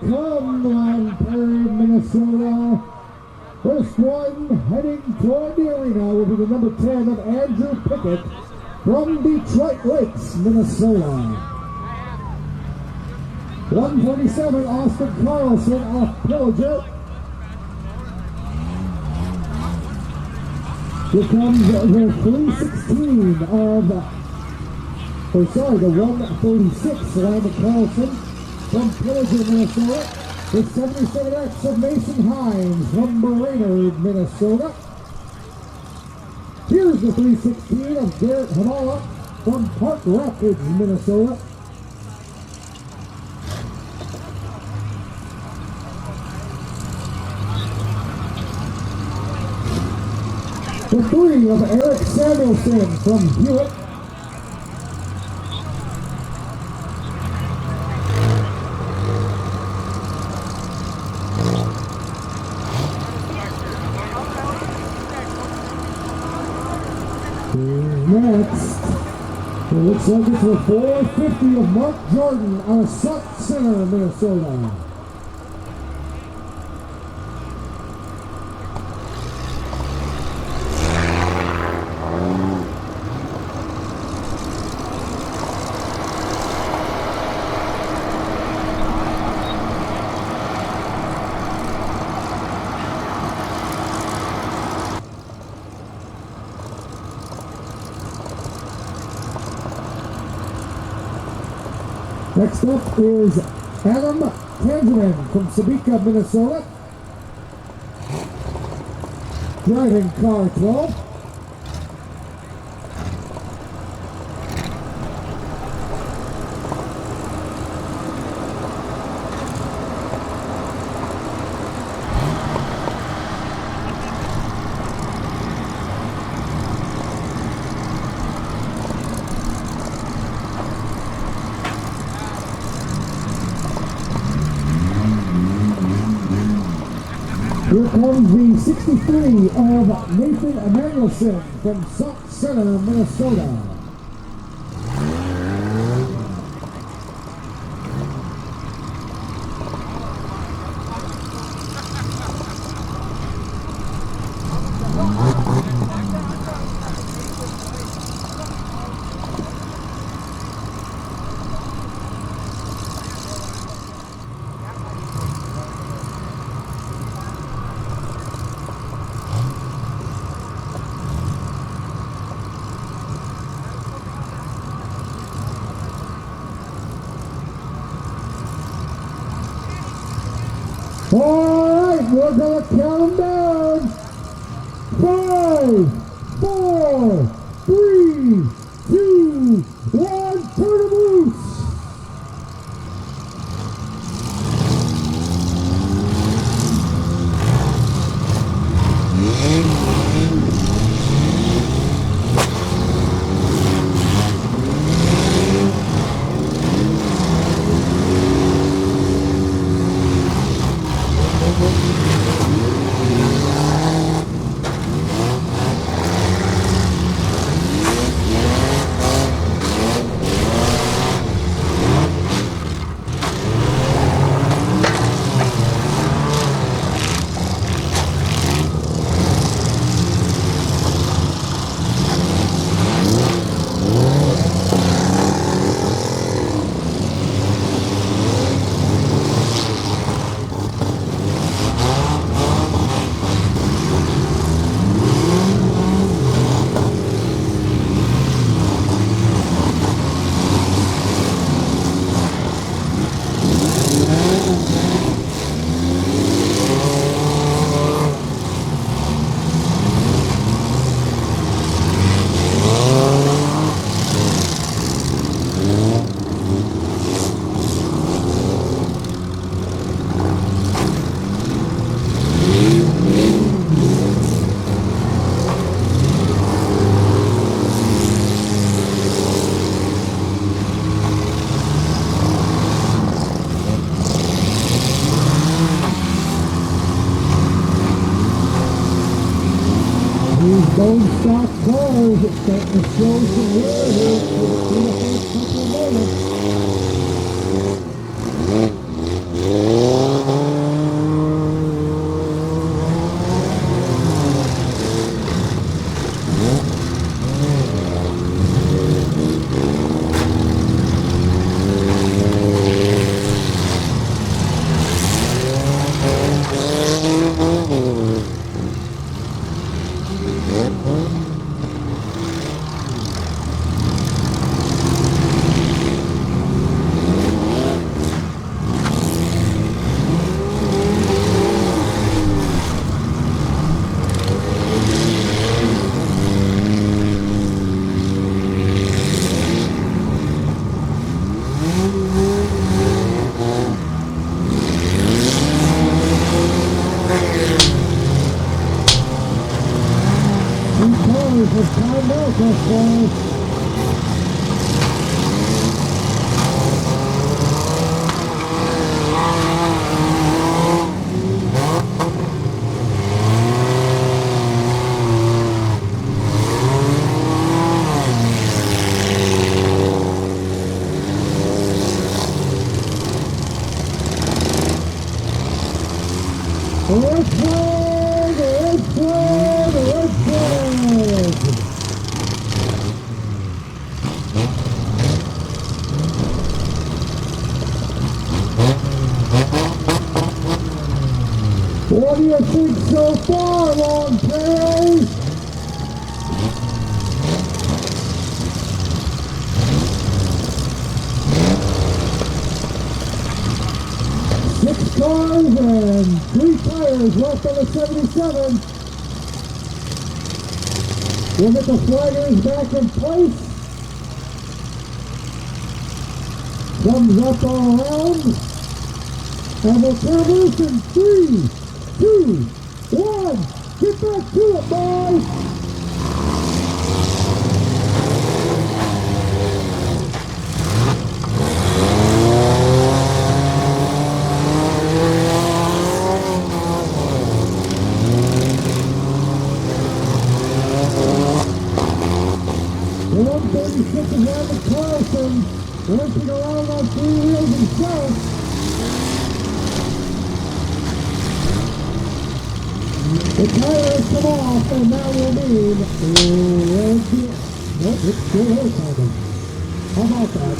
come Long Prairie, Minnesota. First one heading toward the arena will be the number 10 of Andrew Pickett from Detroit Lakes, Minnesota. 147, Austin Carlson off Pillager. Here comes the 316 of, the 136, Landon Carlson from Pillager, Minnesota. The 77X of Mason Hines from Brainerd, Minnesota. Here's the 316 of Garrett Hamala from Park Rapids, Minnesota. The 3 of Eric Samuelson from Hewitt. Next, it looks like it's the 450 of Mark Jordan out of Sauk Center, Minnesota. Next up is Adam Tangerman from Sabika, Minnesota. Driving car 12. Here comes the 63 of Nathan Emanuelson from Sauk Center, Minnesota. All right, we're going to count them down. 5, 4, 3, 2, 1, turn them loose. Those stock cars are starting to show some wear here for the first couple of moments. Autocross players. Red flag! Red flag! Red flag! 40 I think so far, Long Prairie. Six cars and 3 tires left on the 77. We'll get the flaggers back in place. Thumbs up all around. And we'll turn loose in 3, 2, 1. Get back to it, boys. The 136 is around the Carlson, limping around on 3 wheels himself. The tire has come off, and now we'll need nope, it's still rotating. How about that?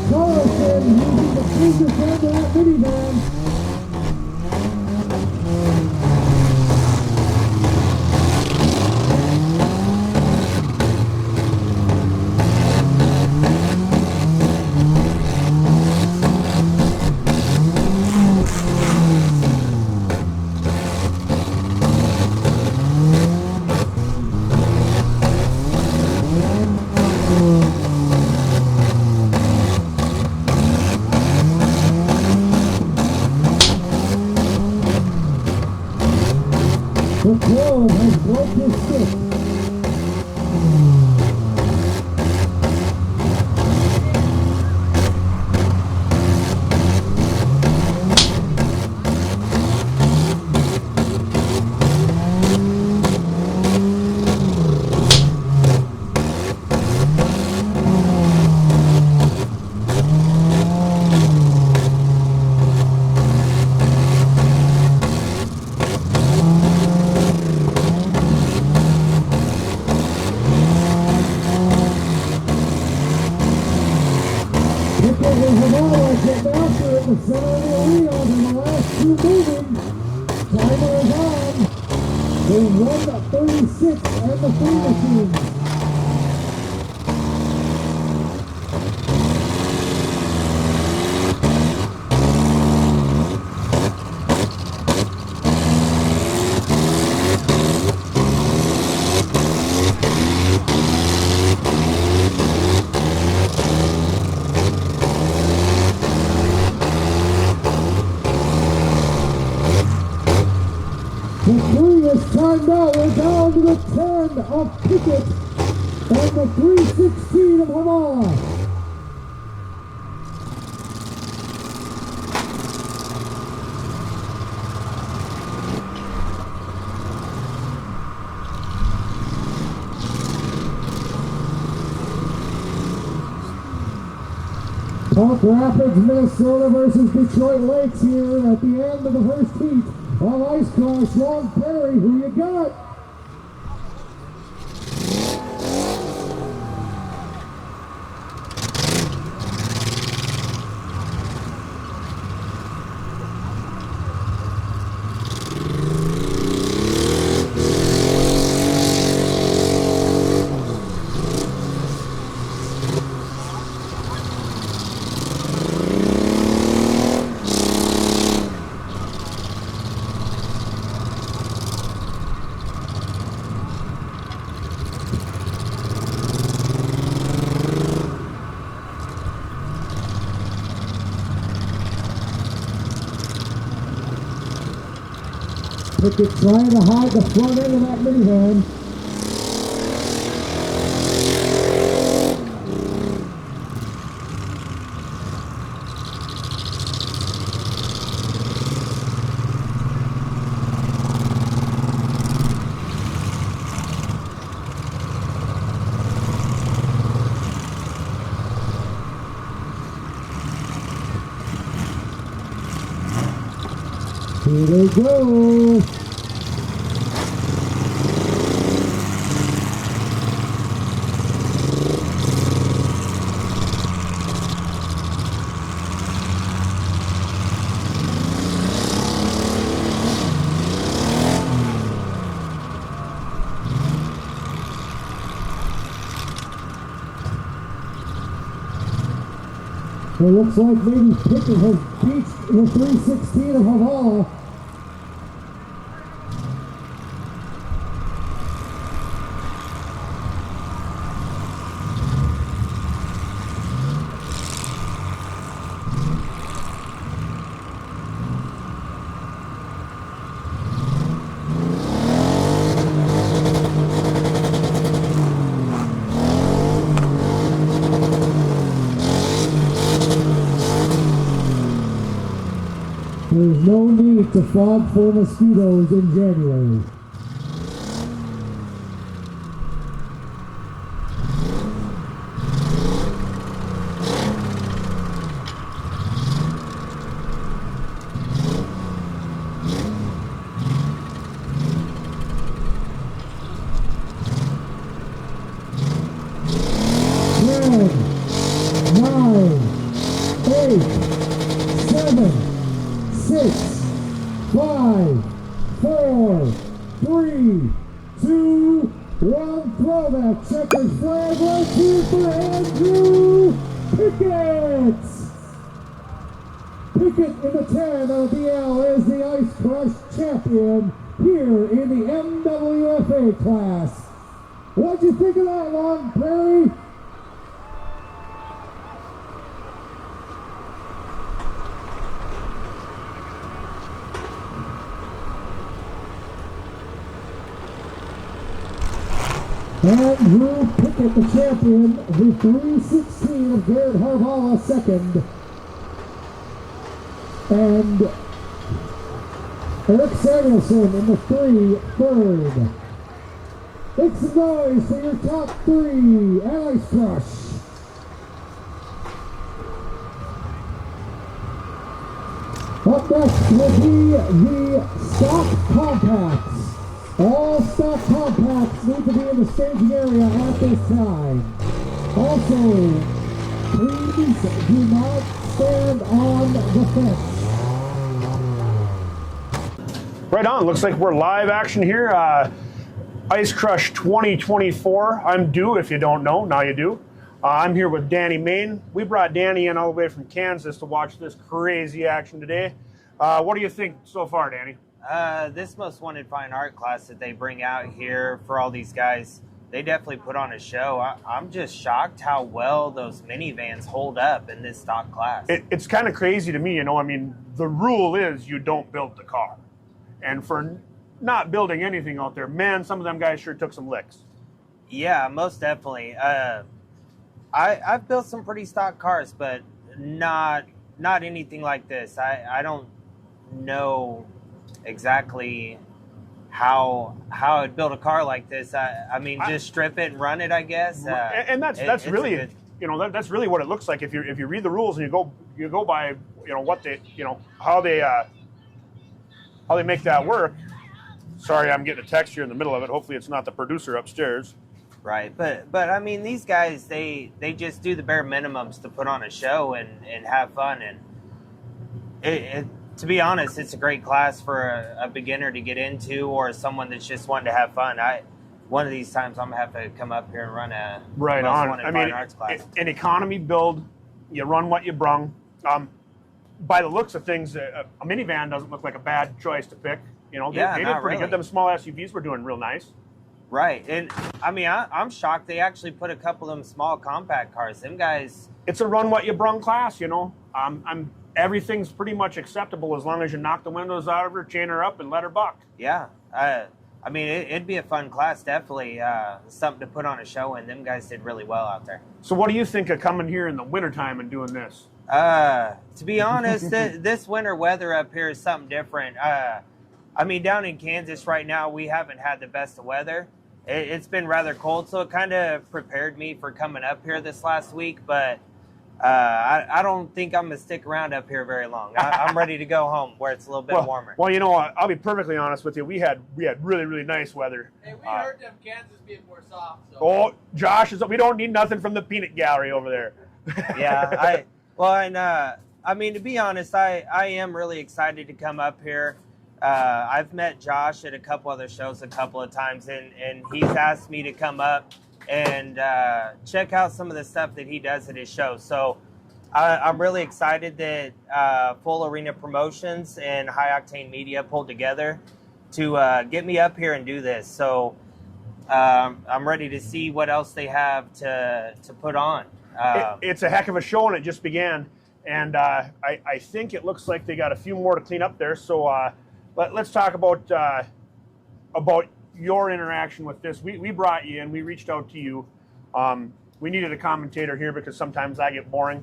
Carlson using the previous end of that minivan. The 12 has broke his stick. Getting after it in the center of the arena in the last 2 moving. Timer is on. The 136 and the 3 machine. The 3 is timed out. We're down to the 10 of Pickett and the 316 of Havala. Park Rapids, Minnesota versus Detroit Lakes here at the end of the first heat on Ice Crush. Long Prairie, who you got? Pickett trying to hide the front end of that minivan. Here they go. It looks like maybe Pickett has beached the 316 of Havala. There's no need to fog for mosquitoes in January. Checkered flag, let's hear for Andrew Pickett! Pickett in the 10 of the L is the Ice Crush champion here in the MWFA class. What'd you think of that, Long Prairie? Andrew Pickett, the champion, the 316 of Jared Harvala, second. And Eric Samuelson in the 3, third. Make some noise for your top 3 at Ice Crush. Up next will be the stock compacts. All stock compacts need to be in the staging area at this time. Also, please do not stand on the fence. Right on, looks like we're live action here. Ice Crush 2024. I'm due, if you don't know, now you do. I'm here with Danny Main. We brought Danny in all the way from Kansas to watch this crazy action today. What do you think so far, Danny? This most wanted fine art class that they bring out here for all these guys, they definitely put on a show. I'm just shocked how well those minivans hold up in this stock class. It's kind of crazy to me, you know. I mean, the rule is you don't build the car. And for not building anything out there, man, some of them guys sure took some licks. Yeah, most definitely. I've built some pretty stock cars, but not anything like this. I don't know exactly how I'd build a car like this. I mean, just strip it and run it, I guess. And that's really that's really what it looks like if you read the rules and you go by what they how they make that work. Sorry, I'm getting a text here in the middle of it. Hopefully it's not the producer upstairs. Right, but I mean, these guys, they just do the bare minimums to put on a show and have fun, and to be honest, it's a great class for a beginner to get into, or someone that's just wanting to have fun. One of these times I'm gonna have to come up here and run a right most on. wanted I fine mean, arts class. an economy build, you run what you brung. By the looks of things, a minivan doesn't look like a bad choice to pick. They did pretty really good. Them small SUVs were doing real nice. Right, and I mean, I'm shocked they actually put a couple of them small compact cars. Them guys. It's a run what you brung class, everything's pretty much acceptable as long as you knock the windows out of her, chain her up, and let her buck. Yeah, I mean, it'd be a fun class, definitely something to put on a show, and them guys did really well out there. So what do you think of coming here in the wintertime and doing this? To be honest, this winter weather up here is something different. I mean, down in Kansas right now, we haven't had the best of weather. It's been rather cold, so it kind of prepared me for coming up here this last week, but I don't think I'm going to stick around up here very long. I'm ready to go home where it's a little bit warmer. Well, I'll be perfectly honest with you. We had really, really nice weather. Hey, we heard them Kansas being more soft. So. Oh, Josh, we don't need nothing from the peanut gallery over there. Yeah, I mean, to be honest, I am really excited to come up here. I've met Josh at a couple other shows a couple of times, and he's asked me to come up and check out some of the stuff that he does at his show. So I'm really excited that Full Arena Promotions and High Octane Media pulled together to get me up here and do this. So I'm ready to see what else they have to put on. It's a heck of a show, and it just began. And I think it looks like they got a few more to clean up there. So let's talk about your interaction with this. We brought you in. We reached out to you. We needed a commentator here because sometimes I get boring.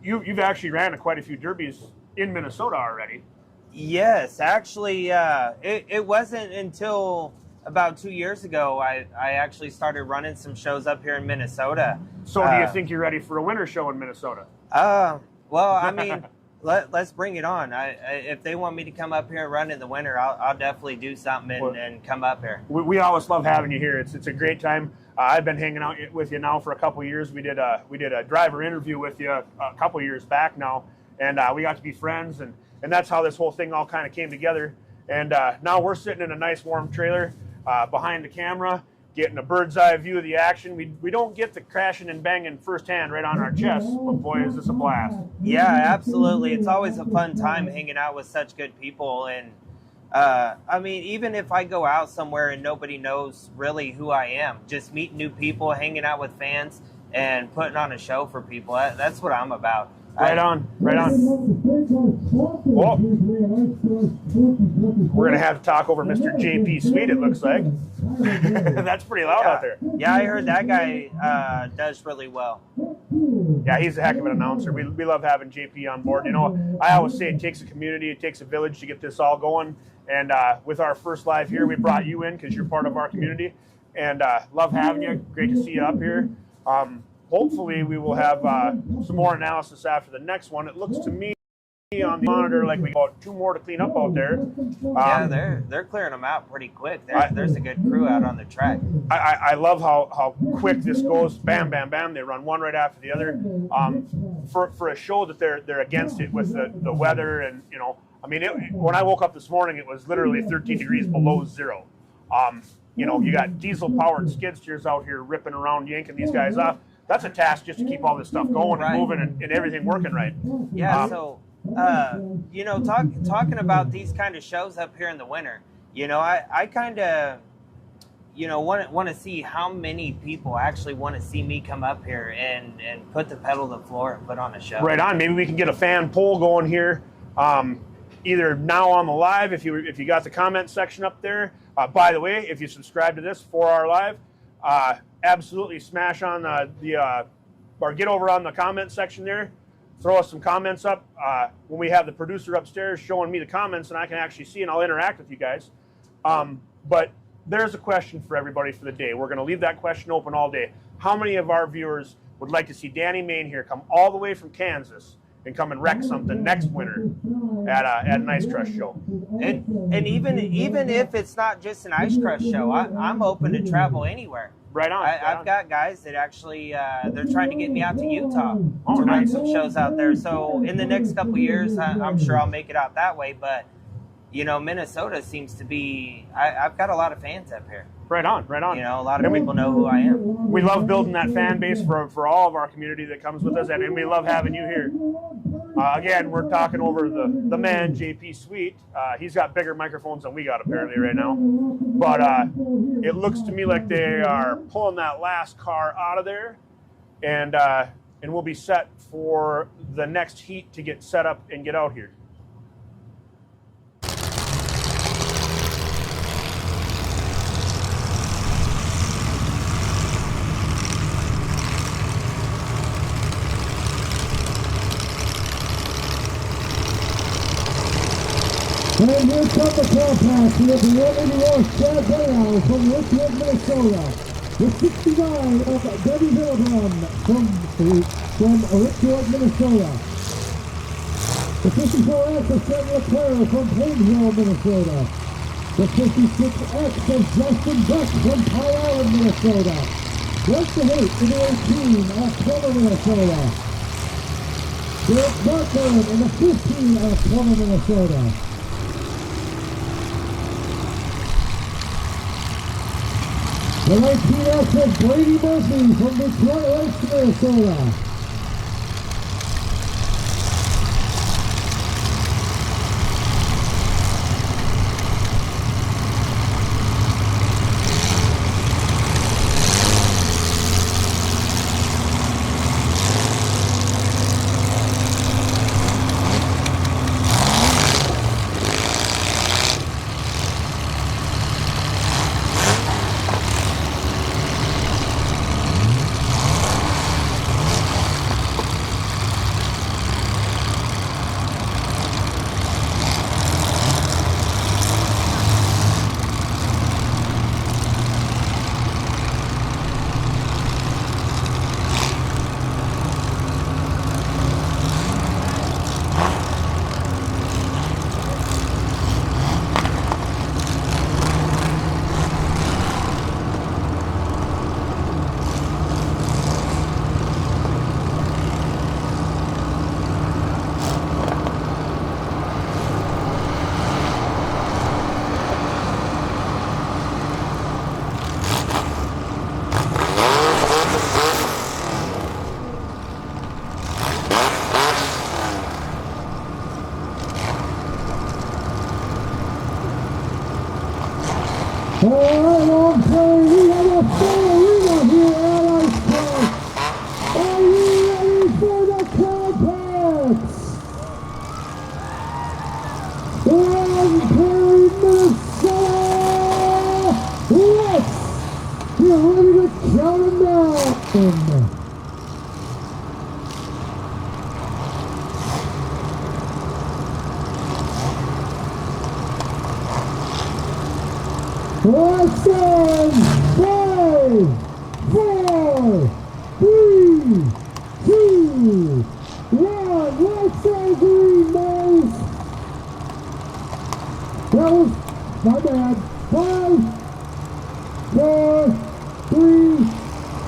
You've actually ran quite a few derbies in Minnesota already. Yes, actually, it wasn't until about 2 years ago I actually started running some shows up here in Minnesota. So do you think you're ready for a winter show in Minnesota? Well, I mean, let's bring it on. If they want me to come up here and run in the winter, I'll definitely do something and come up here. We always love having you here. It's a great time. I've been hanging out with you now for a couple of years. We did a driver interview with you a couple of years back now, and we got to be friends, and that's how this whole thing all kind of came together. And now we're sitting in a nice warm trailer behind the camera, getting a bird's eye view of the action. We don't get the crashing and banging firsthand right on our chest, but boy, is this a blast. Yeah, absolutely. It's always a fun time hanging out with such good people. And I mean, even if I go out somewhere and nobody knows really who I am, just meeting new people, hanging out with fans, and putting on a show for people, that's what I'm about. Right on. Well, we're going to have to talk over Mr. JP Sweet, it looks like. That's pretty loud out there. Yeah, I heard that guy does really well. Yeah, he's a heck of an announcer. We love having JP on board. I always say it takes a community, it takes a village to get this all going. And with our first live here, we brought you in because you're part of our community. And love having you. Great to see you up here. Hopefully, we will have some more analysis after the next one. It looks to me on the monitor like we got two more to clean up out there. Yeah, they're clearing them out pretty quick. There's a good crew out on the track. I love how quick this goes. Bam, bam, bam. They run one right after the other. For a show that they're against it with the weather and I mean, when I woke up this morning, it was literally 13 degrees below zero. You got diesel-powered skid steers out here ripping around, yanking these guys off. That's a task just to keep all this stuff going and moving and everything working right. Yeah, so, talking about these kind of shows up here in the winter, I kind of, want to see how many people actually want to see me come up here and put the pedal to the floor and put on a show. Right on. Maybe we can get a fan poll going here. Either now on the live, if you got the comment section up there. By the way, if you subscribe to this for our live, absolutely smash on or get over on the comment section there. Throw us some comments up when we have the producer upstairs showing me the comments, and I can actually see and I'll interact with you guys. But there's a question for everybody for the day. We're going to leave that question open all day. How many of our viewers would like to see Danny Main here come all the way from Kansas and come and wreck something next winter at an Ice Crush show. And even if it's not just an Ice Crush show, I'm open to travel anywhere. Right on. I've got guys that actually they're trying to get me out to Utah to run nice. some shows out there. So in the next couple of years, I'm sure I'll make it out that way. But you know, Minnesota seems to be. I've got a lot of fans up here. Right on, right on. You know, a lot of people know who I am. We love building that fan base for all of our community that comes with us, and we love having you here. Again, we're talking over the man, JP Sweet. He's got bigger microphones than we got apparently right now. But it looks to me like they are pulling that last car out of there, and we'll be set for the next heat to get set up and get out here. And here comes the car pass. We have the Roman York Chad Bayal from Richmond, Minnesota. The 69 of Debbie Hildebrand from Richmond, Minnesota. The 54X of Sam LeClaire from Painesville, Minnesota. The 56X of Justin Duck from Pine Island, Minnesota. What's the hate in the 18 of Plummer, Minnesota. Derek Barker in the 15 of Plummer, Minnesota. The 19X of Brady Murphy from Detroit Lakes, Minnesota. All right, Long Prairie, we have a full arena here at Ice Crush. Are you ready for the complex? Long Prairie, Minnesota! Let's get ready to count them down. Let's go! 5, 4, 3, 2, 1. Let's go, green boys! That was my bad. 5, 4, 3,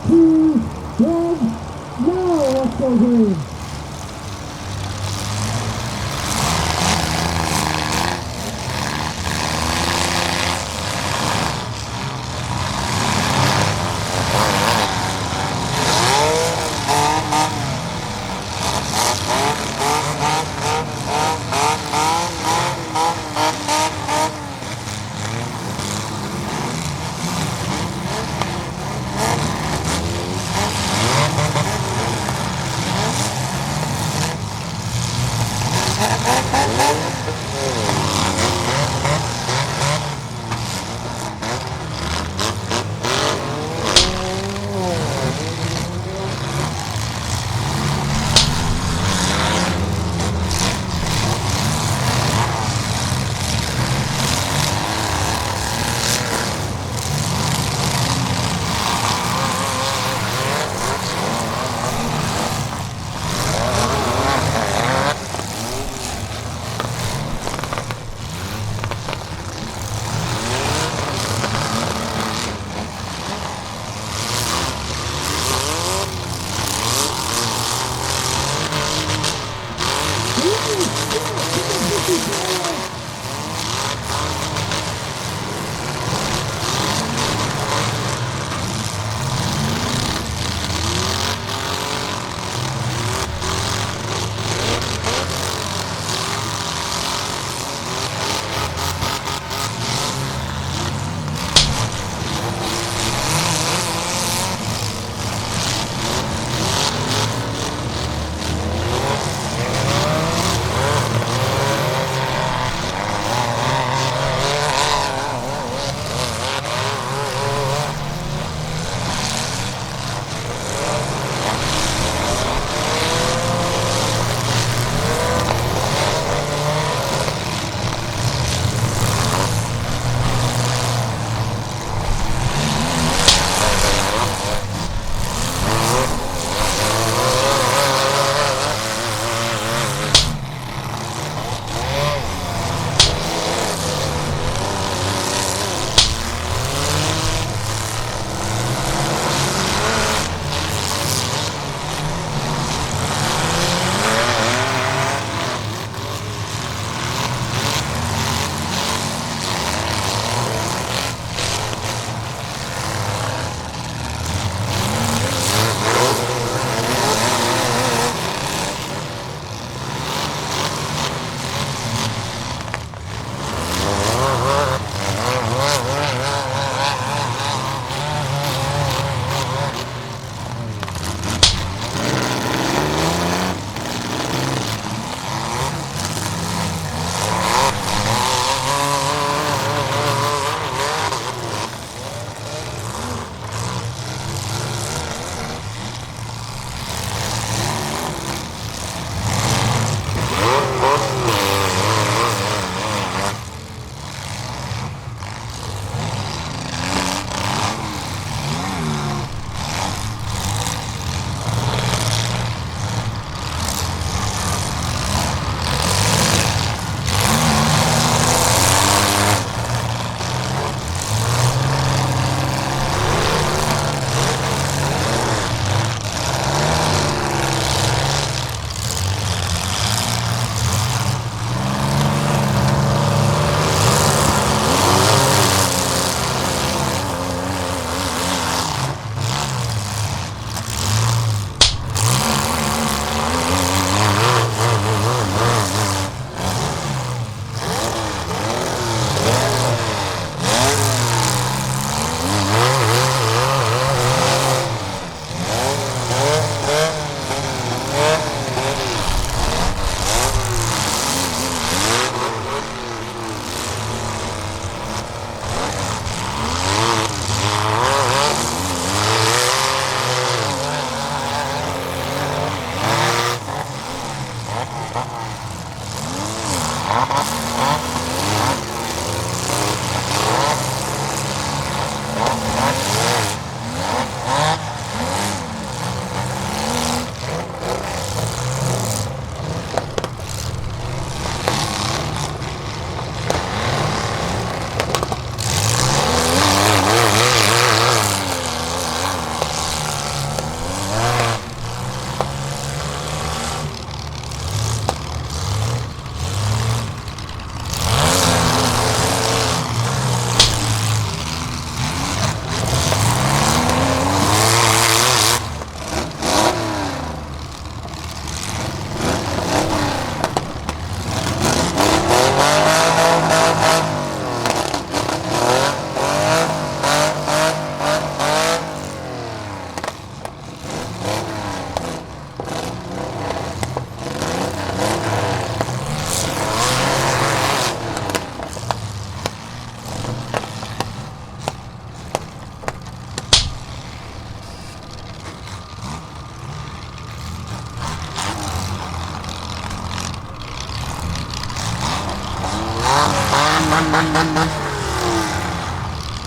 2, 1. Now let's go, green.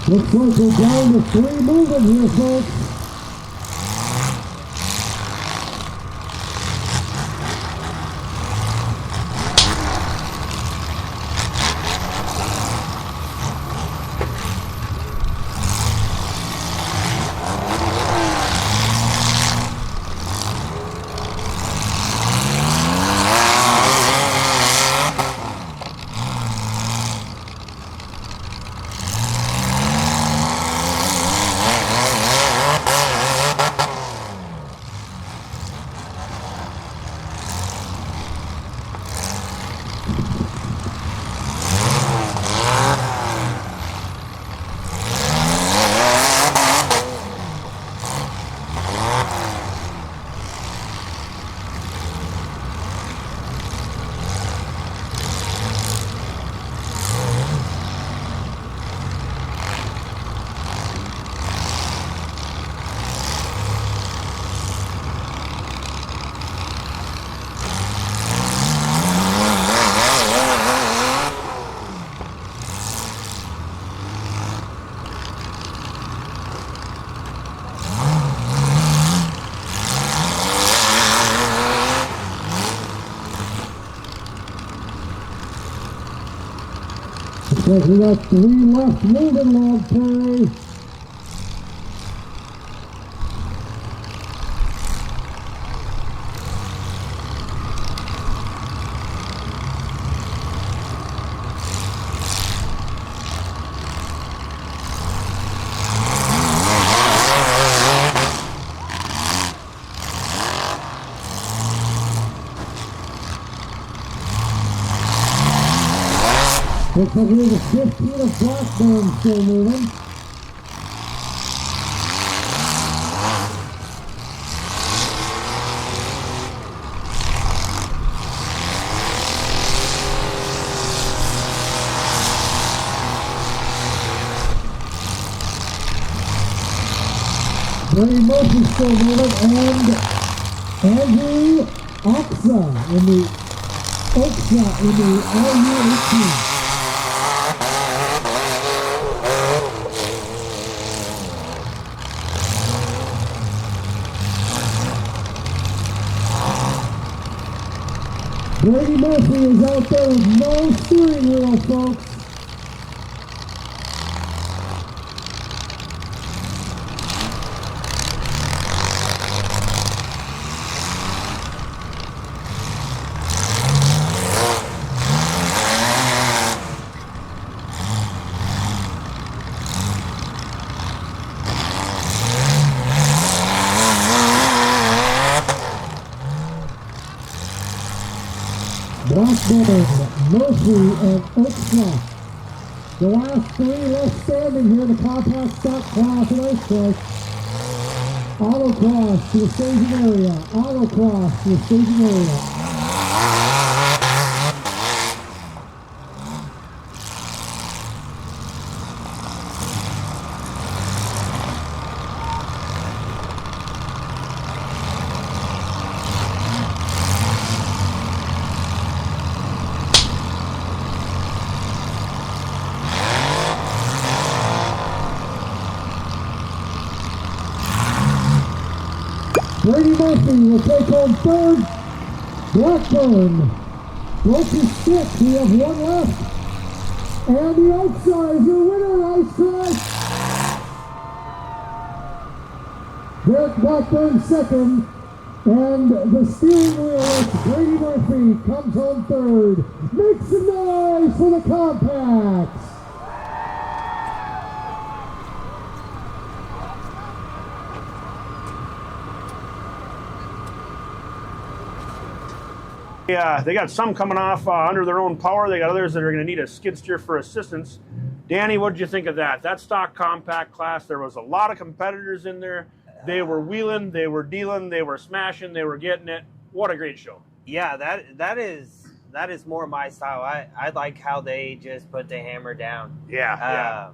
Looks like we're down to 3 moving here, folks. Looks like we got 3 left moving, Long Prairie. Looks like we have a 15 of Blackburn still moving. Brady Murphy still moving, and Andrew Oxa in the RU18. Brady Murphy is out there with no steering wheel, folks. Blackburn, Murphy, and Oakshott. The last 3 left standing here in the compact stock class at Ice Crush. Autocross to the staging area. Autocross to the staging area. Brady Murphy will take home 3rd. Blackburn broke his stick. We have 1 left. And the Oakshott is your winner, Ice Crush. Derek Blackburn 2nd. And the steering wheel, Brady Murphy, comes home 3rd. Make some noise for the compacts. Yeah, they got some coming off under their own power. They got others that are going to need a skid steer for assistance. Danny, what did you think of that? That stock compact class, there was a lot of competitors in there. They were wheeling, they were dealing, they were smashing, they were getting it. What a great show. Yeah, that is more my style. I like how they just put the hammer down. Yeah.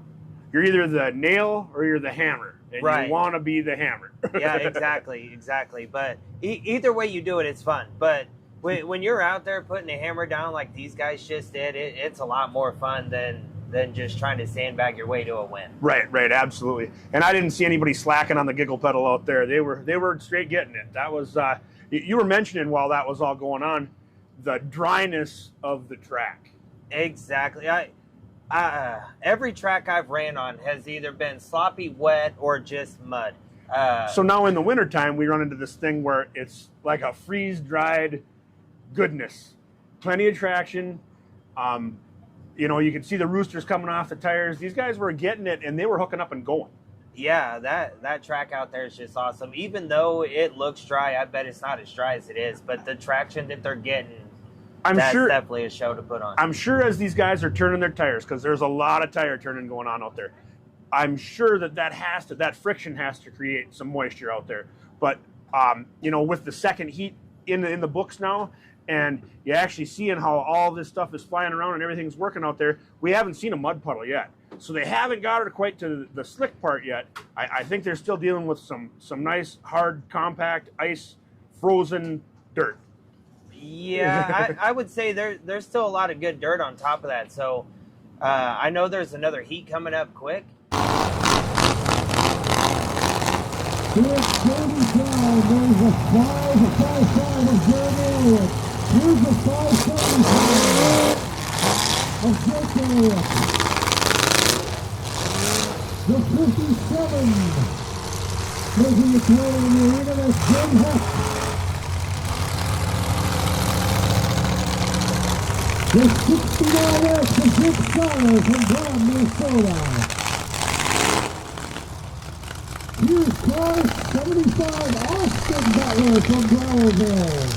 You're either the nail or you're the hammer. And right. You want to be the hammer. Yeah, exactly. But either way you do it, it's fun. But when you're out there putting a hammer down like these guys just did, it's a lot more fun than than just trying to sandbag your way to a win. Right, absolutely. And I didn't see anybody slacking on the giggle pedal out there. They were straight getting it. That was you were mentioning while that was all going on, the dryness of the track. Exactly. Every track I've ran on has either been sloppy, wet, or just mud. So now in the wintertime, we run into this thing where it's like a freeze-dried goodness. Plenty of traction. You know, you can see the roosters coming off the tires. These guys were getting it, and they were hooking up and going. Yeah, that track out there is just awesome. Even though it looks dry, I bet it's not as dry as it is. But the traction that they're getting, that's definitely a show to put on. I'm sure as these guys are turning their tires, because there's a lot of tire turning going on out there, I'm sure that friction has to create some moisture out there. But you know, with the second heat in the books now, and you're actually seeing how all this stuff is flying around and everything's working out there, we haven't seen a mud puddle yet. So they haven't got it quite to the slick part yet. I think they're still dealing with some nice, hard, compact, ice, frozen dirt. Yeah, I would say there's still a lot of good dirt on top of that. So I know there's another heat coming up quick. Here's Jody down. There's a 5-5 of Jeremy Elliott. Here's a 5-75 of Jake Elliott. The 57 making its way in the arena, that's Jim Heck. The 69X of Dick Seiler from Brown, Minnesota. Here's car 75, Austin Butler from Brownsville.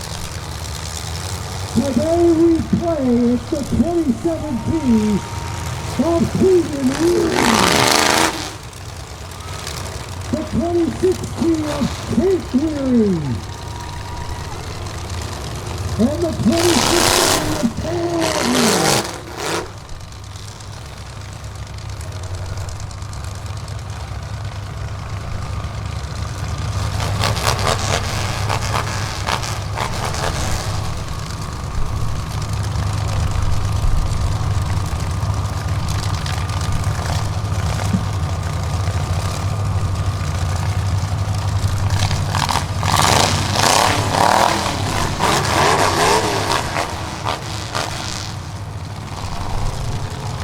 Today we play, it's the 2017 Octavian Wheel. The 2016 of Kate Weary. And the 2016 of Taylor.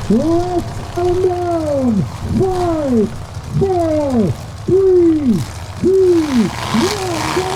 Let's come down. 5, 4, 3, 2, 1, go.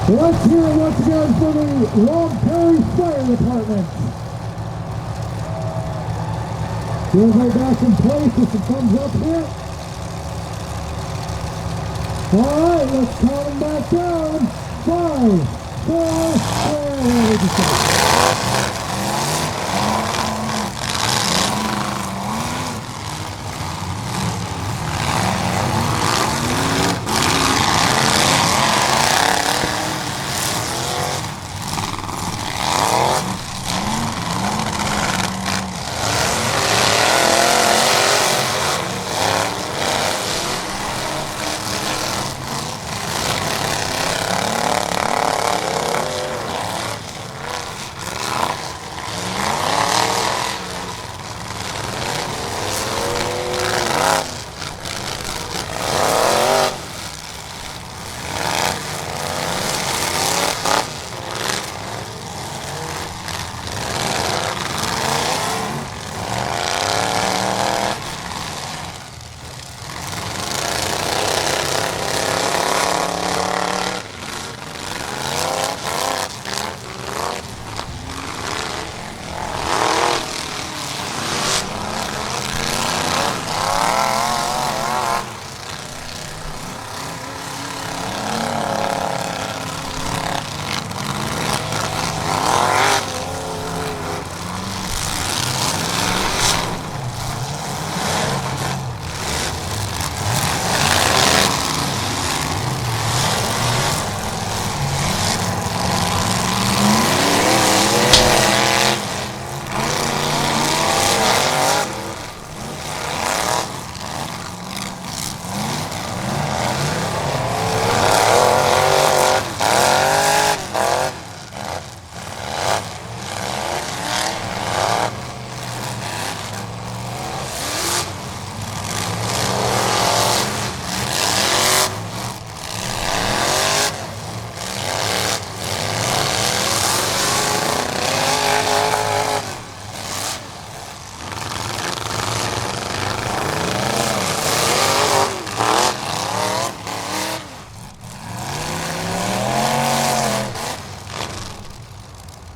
Let's hear it once again for the Long Prairie Fire Department. Everybody back in place with some thumbs up here. Alright, let's count them back down. 5, 4, 3.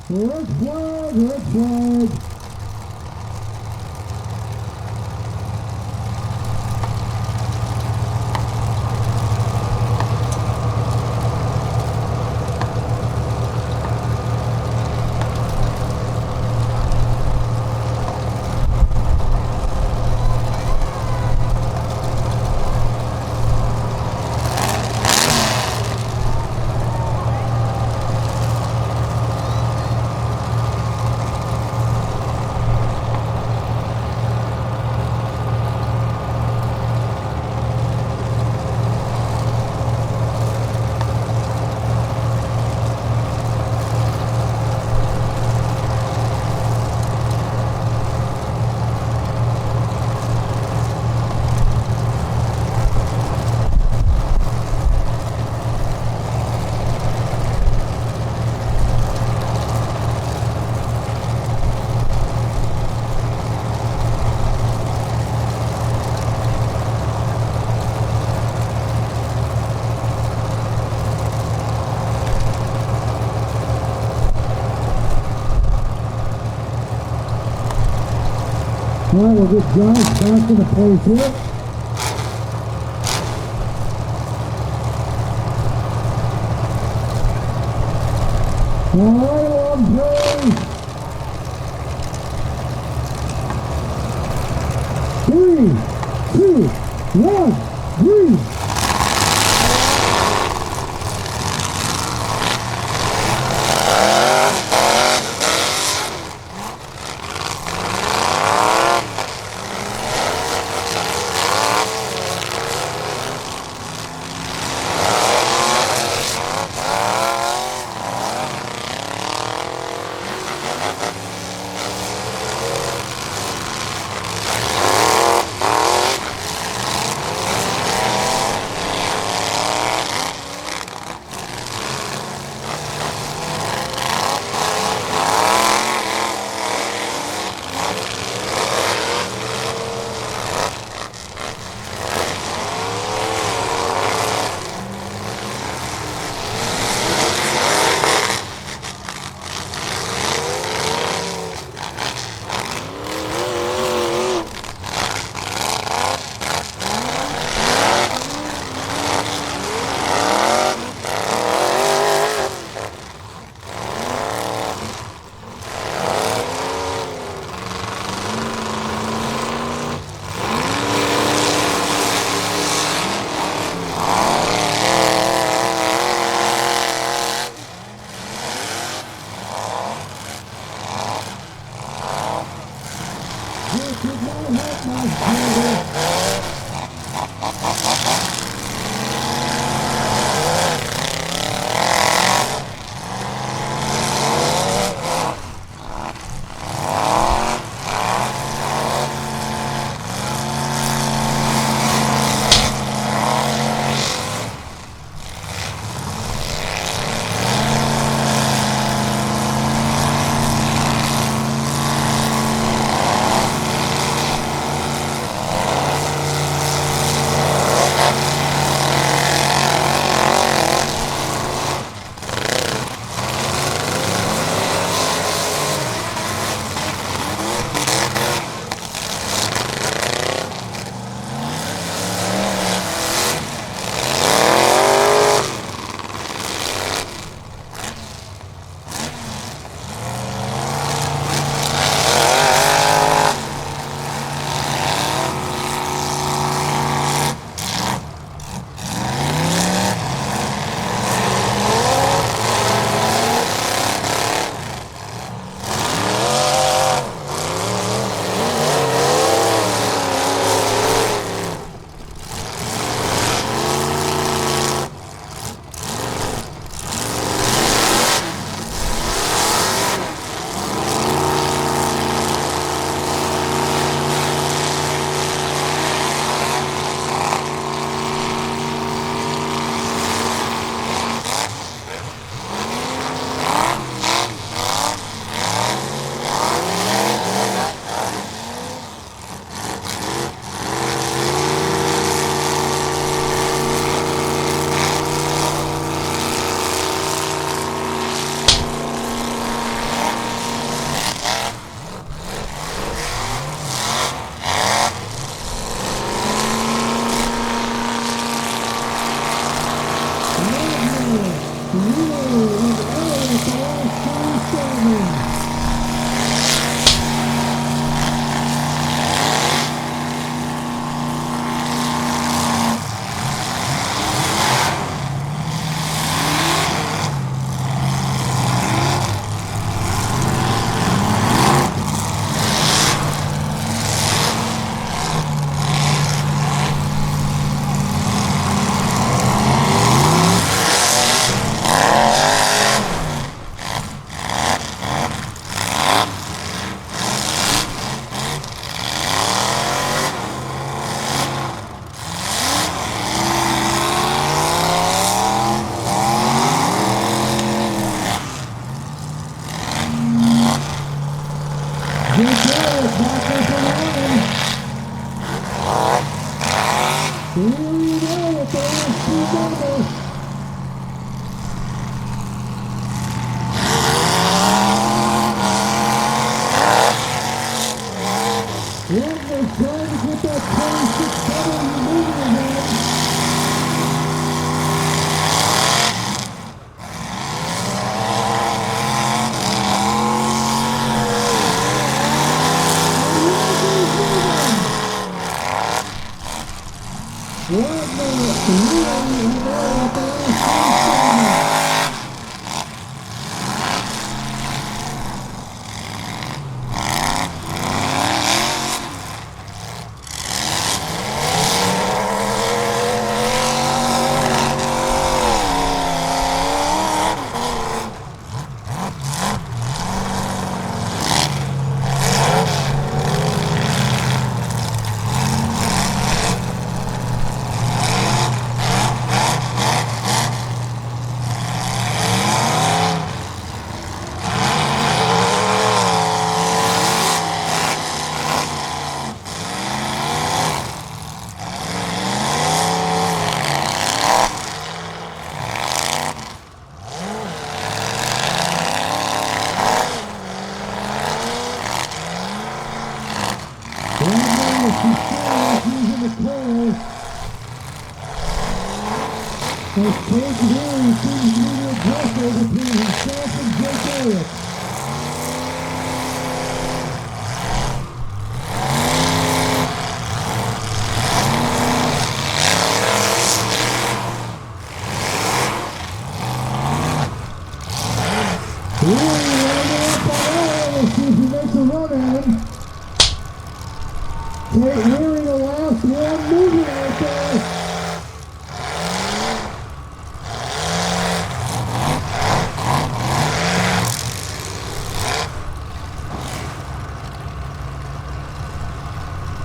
Red flag, red flag. All right, we'll get Josh back into place here. All right, Long Prairie. 3, 2, 1, breathe.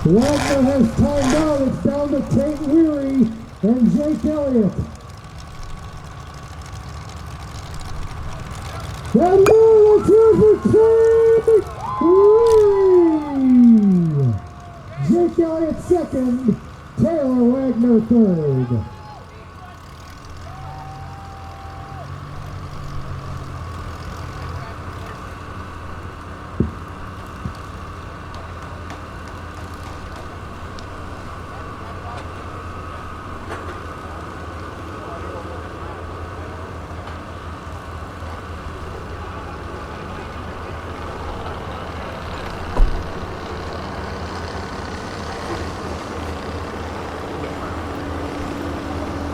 Wagner has timed out. It's down to Tate Weary and Jake Elliott. And now let's hear for Tate Weary. Jake Elliott second, Taylor Wagner third.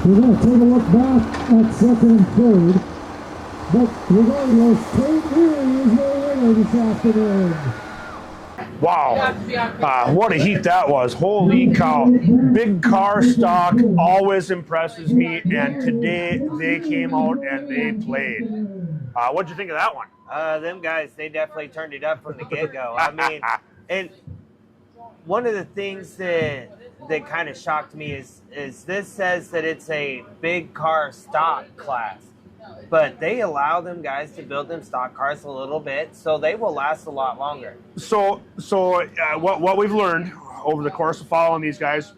We're going to take a look back at second and third. But regardless, Tate Weary is your winner this afternoon. Wow, what a heat that was. Holy cow. Big car stock always impresses me, and today they came out and they played. What'd you think of that one? Them guys, they definitely turned it up from the get-go. I mean, and one of the things that kind of shocked me is this says that it's a big car stock class, but they allow them guys to build them stock cars a little bit, so they will last a lot longer. So what we've learned over the course of following these guys,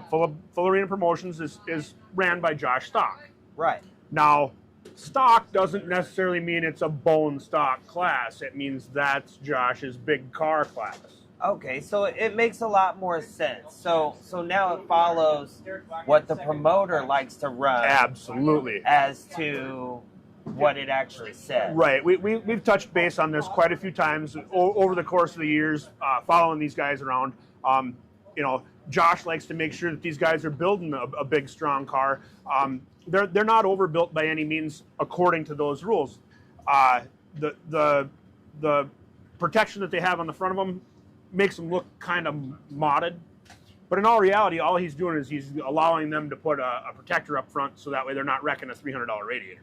Full Arena Promotions is ran by Josh Stock. Right. Now, stock doesn't necessarily mean it's a bone stock class. It means that's Josh's big car class. Okay, so it makes a lot more sense. So now it follows what the promoter likes to run. Absolutely. As to what it actually says. Right. We've touched base on this quite a few times over the course of the years, following these guys around. You know, Josh likes to make sure that these guys are building a big, strong car. They're not overbuilt by any means according to those rules. The protection that they have on the front of them makes them look kind of modded. But in all reality, all he's doing is he's allowing them to put a protector up front so that way they're not wrecking a $300 radiator.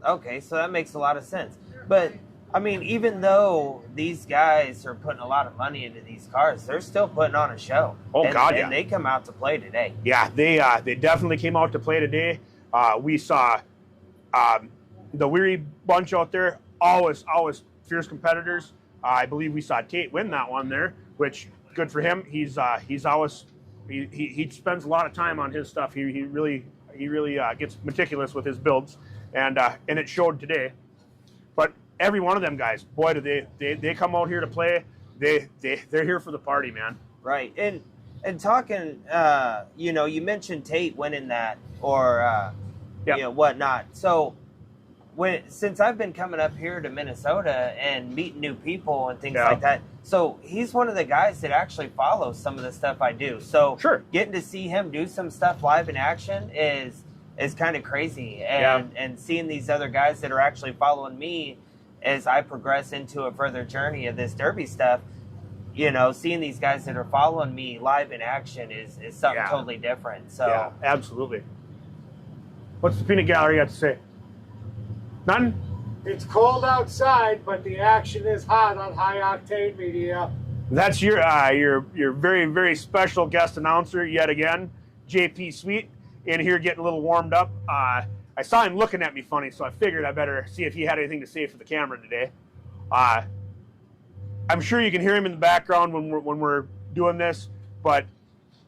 Okay, so that makes a lot of sense. But, I mean, even though these guys are putting a lot of money into these cars, they're still putting on a show. Oh, God, and they come out to play today. Yeah, they definitely came out to play today. We saw the Weary bunch out there, always fierce competitors. I believe we saw Tate win that one there, which good for him. He's always he spends a lot of time on his stuff. He really gets meticulous with his builds, and it showed today. But every one of them guys, boy, do they come out here to play. They're here for the party, man. Right, and talking, you know, you mentioned Tate winning that or Yep. you know, whatnot. So since I've been coming up here to Minnesota and meeting new people and things like that, so he's one of the guys that actually follows some of the stuff I do. So sure, getting to see him do some stuff live in action is kind of crazy, and seeing these other guys that are actually following me as I progress into a further journey of this derby stuff. You know, seeing these guys that are following me live in action is something totally different. So yeah, absolutely. What's the peanut gallery got to say? None? It's cold outside, but the action is hot on High Octane Media. That's your very, very special guest announcer yet again, JP Sweet, in here getting a little warmed up. I saw him looking at me funny, so I figured I better see if he had anything to say for the camera today. I'm sure you can hear him in the background when we're doing this, but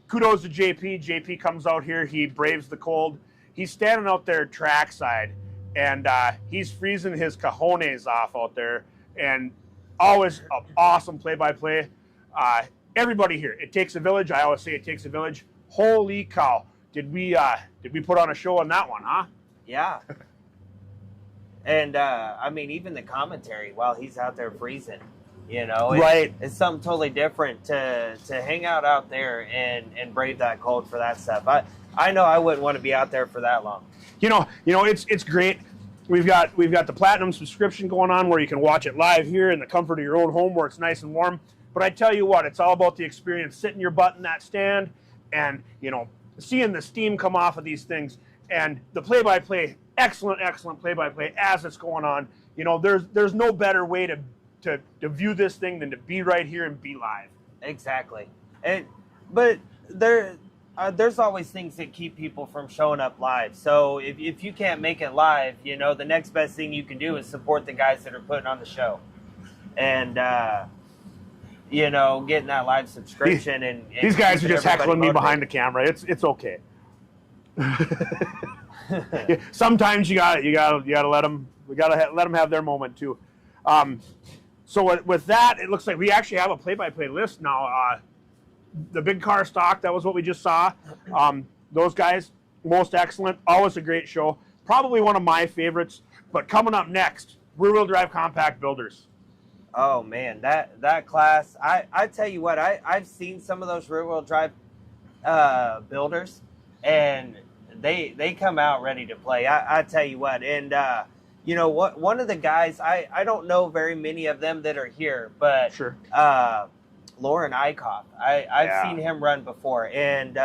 kudos to JP. JP comes out here, he braves the cold. He's standing out there trackside, and he's freezing his cojones off out there, and always an awesome play-by-play. Everybody here, it takes a village. I always say it takes a village. Holy cow. Did we put on a show on that one, huh? Yeah. And, I mean, even the commentary while he's out there freezing, you know. It's something totally different to hang out there and brave that cold for that stuff. I know I wouldn't want to be out there for that long. You know, it's great. We've got the Platinum subscription going on where you can watch it live here in the comfort of your own home where it's nice and warm. But I tell you what, it's all about the experience, sitting your butt in that stand and, you know, seeing the steam come off of these things and the play-by-play, excellent play-by-play as it's going on. You know, there's no better way to view this thing than to be right here and be live. Exactly. But there's always things that keep people from showing up live. So if you can't make it live, you know, the next best thing you can do is support the guys that are putting on the show. And, you know, getting that live subscription. And these guys are just heckling me behind the camera. It's okay. Sometimes you gotta let them have their moment too. So with that, it looks like we actually have a play-by-play list now. The big car stock, that was what we just saw. Those guys, most excellent. Always a great show. Probably one of my favorites. But coming up next, rear-wheel drive compact builders. Oh man, that class. I tell you what, I've seen some of those rear-wheel drive builders, and they come out ready to play. I tell you what, and you know what? One of the guys, I don't know very many of them that are here, but sure. Lauren Eichhoff. I've seen him run before, and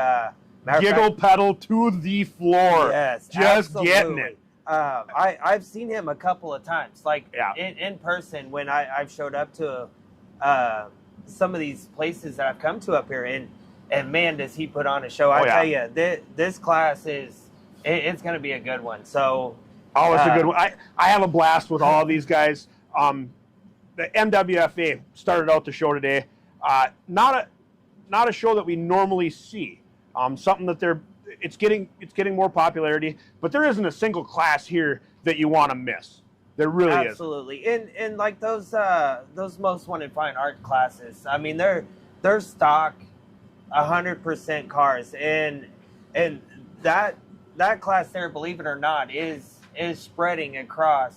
giggle pedal to the floor. Yes, just absolutely. Getting it. I've seen him a couple of times, like in person when I've showed up to some of these places that I've come to up here, and man, does he put on a show! I tell you, this class it's going to be a good one. So, it's a good one. I have a blast with all of these guys. The MWFA started out the show today. Not a show that we normally see. Something that it's getting more popularity, but there isn't a single class here that you want to miss. There really is. Absolutely. And like those most wanted fine art classes, I mean they're stock 100% cars, and that class there, believe it or not, is is spreading across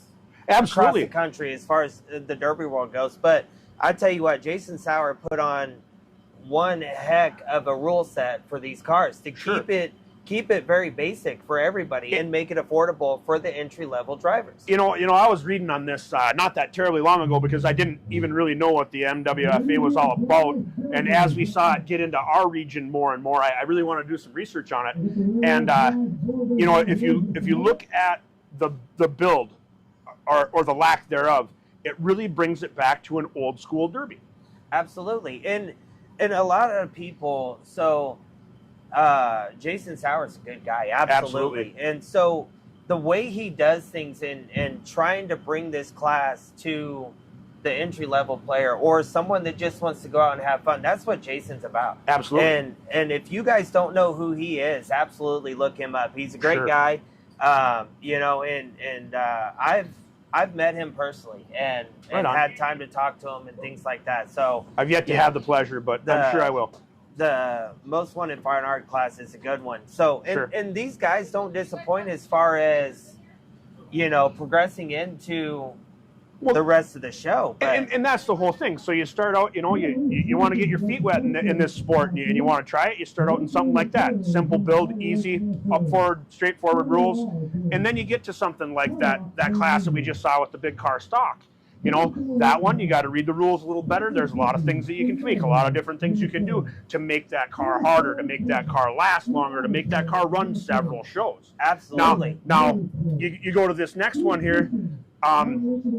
Absolutely. the country as far as the Derby world goes. But I tell you what, Jason Sauer put on one heck of a rule set for these cars to keep it very basic for everybody and make it affordable for the entry-level drivers. You know, I was reading on this not that terribly long ago because I didn't even really know what the MWFA was all about. And as we saw it get into our region more and more, I really want to do some research on it. And you know, if you look at the build or the lack thereof, it really brings it back to an old school derby. Absolutely, and a lot of people. So Jason Sauer's a good guy, absolutely. And so the way he does things in trying to bring this class to the entry-level player or someone that just wants to go out and have fun, that's what Jason's about. Absolutely. And if you guys don't know who he is, absolutely look him up. He's a great guy, you know, and I've met him personally and had time to talk to him and things like that. So I've yet to have the pleasure, but I'm sure I will. The Most Wanted Fine Art class is a good one. So, and these guys don't disappoint as far as, you know, progressing into the rest of the show. But, and that's the whole thing. So you start out, you know, you want to get your feet wet in this sport and you want to try it. You start out in something like that. Simple build, easy, up forward, straightforward rules. And then you get to something like that class that we just saw with the big car stock. You know, that one, you got to read the rules a little better. There's a lot of things that you can tweak, a lot of different things you can do to make that car harder, to make that car last longer, to make that car run several shows. Absolutely. Now you go to this next one here.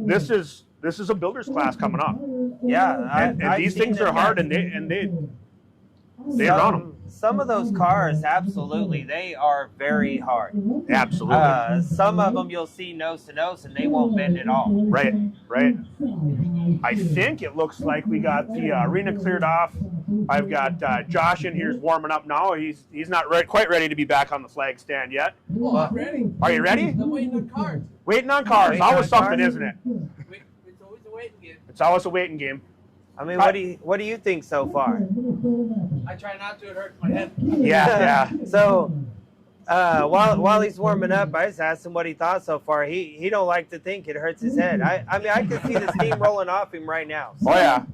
This is a builder's class coming up. Yeah. And these things are hard, and they run them. Some of those cars, absolutely, they are very hard. Absolutely. Some of them you'll see nose to nose, and they won't bend at all. Right. I think it looks like we got the arena cleared off. I've got Josh in here's warming up now. He's not quite ready to be back on the flag stand yet. Oh, I'm ready. Are you ready? I'm waiting on cars. Waiting on cars. Waiting Always on something, cars? isn't it? It's always a waiting game. It's always a waiting game. I mean, what do you think so far? I try not to. It hurts my head. Yeah. So, while he's warming up, I just asked him what he thought so far. He don't like to think it hurts his head. I mean, I can see the steam rolling off him right now. So. Oh yeah.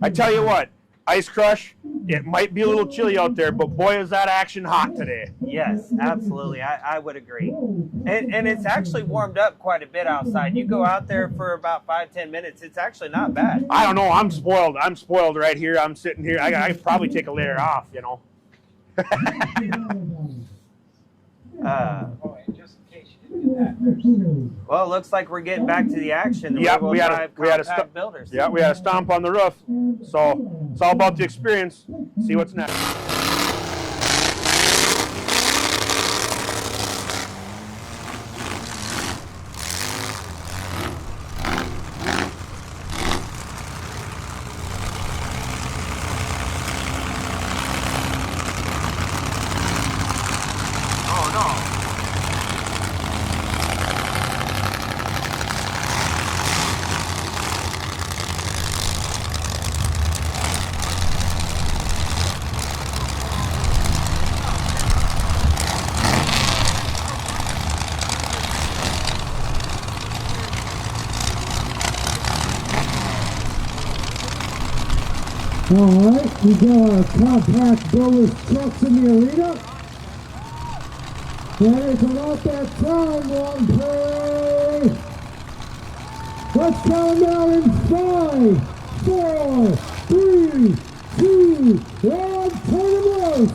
I tell you what, Ice Crush, it might be a little chilly out there, but boy is that action hot today. Yes, absolutely. I would agree. And it's actually warmed up quite a bit outside. You go out there for about 5-10 minutes, it's actually not bad. I don't know. I'm spoiled. I'm spoiled right here. I'm sitting here. I could probably take a layer off, you know. Just in case you didn't get that. Well, it looks like we're getting back to the action. Yep, we had a builders. Yeah, we had a stomp on the roof. So it's all about the experience. See what's next. Alright, we got our compact builders trucks in the arena. That is about that time, Long Prairie. Let's count down in 5, 4, 3, 2, and turn them loose.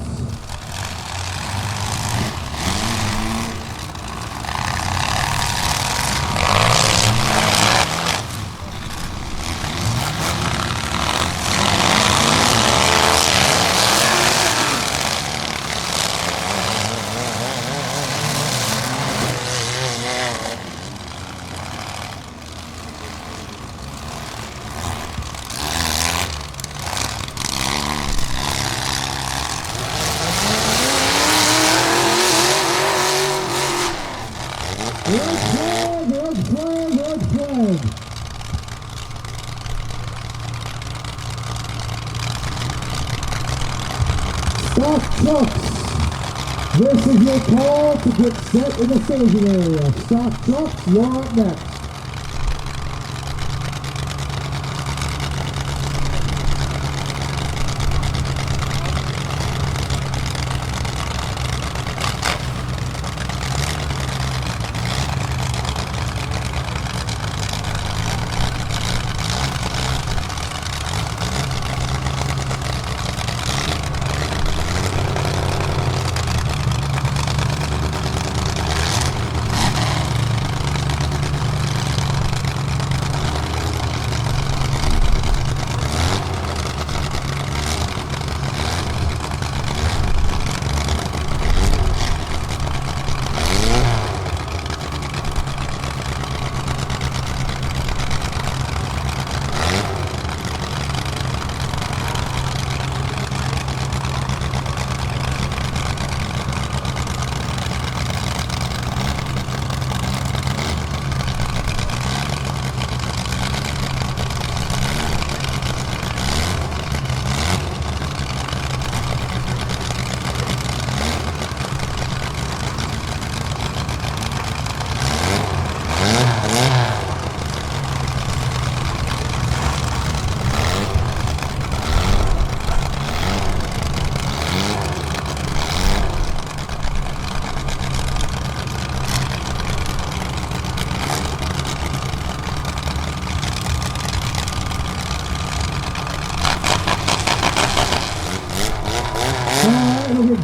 Stock trucks This is your call to get set in the staging area. Stock trucks, you're up next.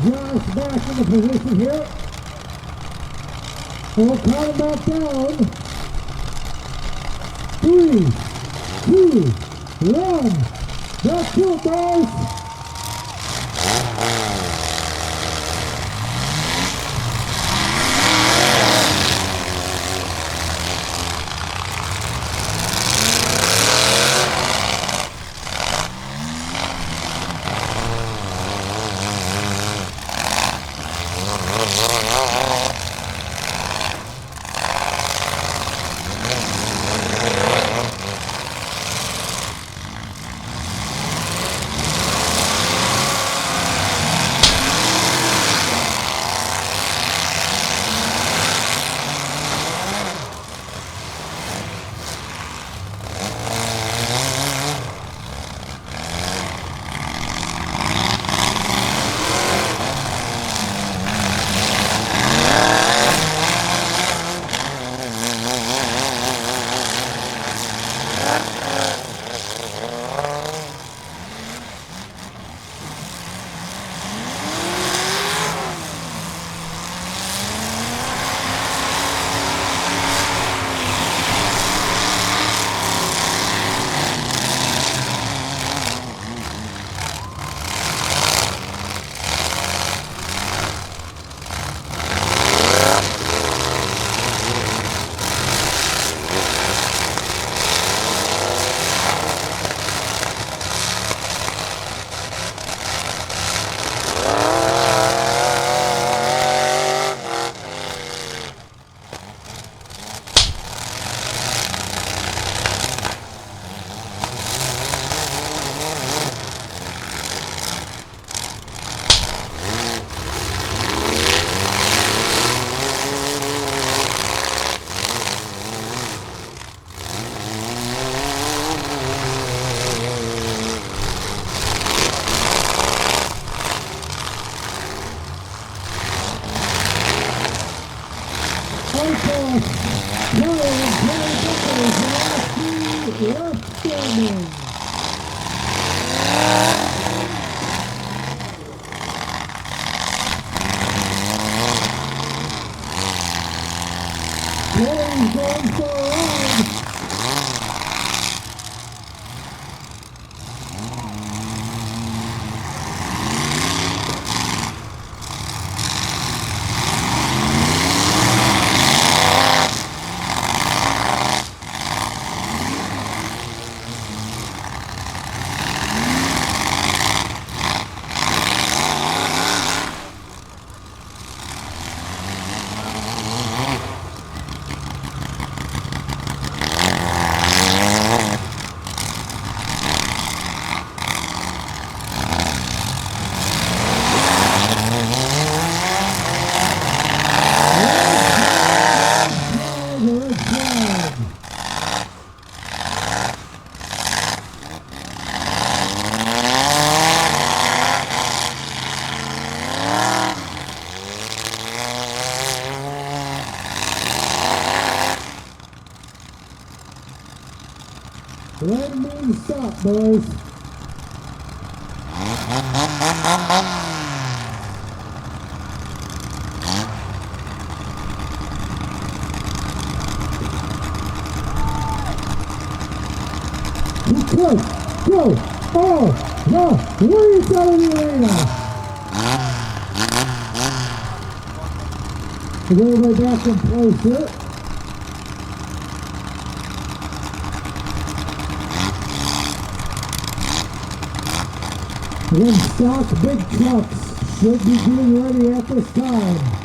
Josh back in the position here. We'll count him back down. 3, 2, 1. That's it, guys. flag. Red means stop, boys. Go, go, oh, no, leads out of the arena. Everybody back in place here. One stock big trucks should be getting ready at this time.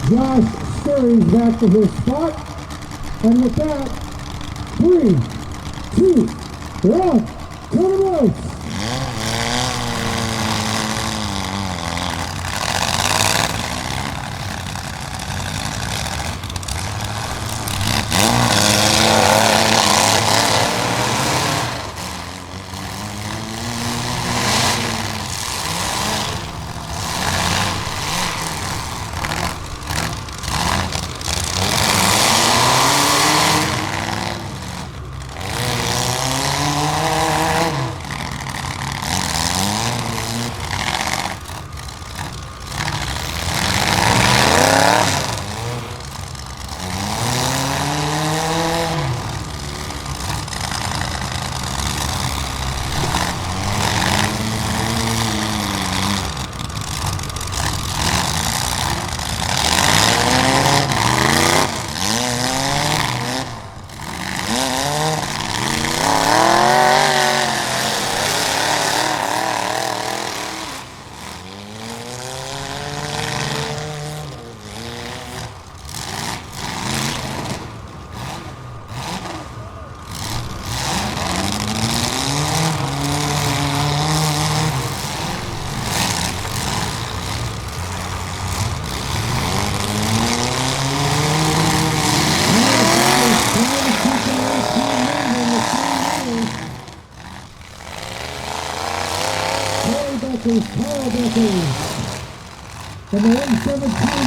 Josh scurries back to his spot, and with that, 3, 2, 1, cut him loose. And the 117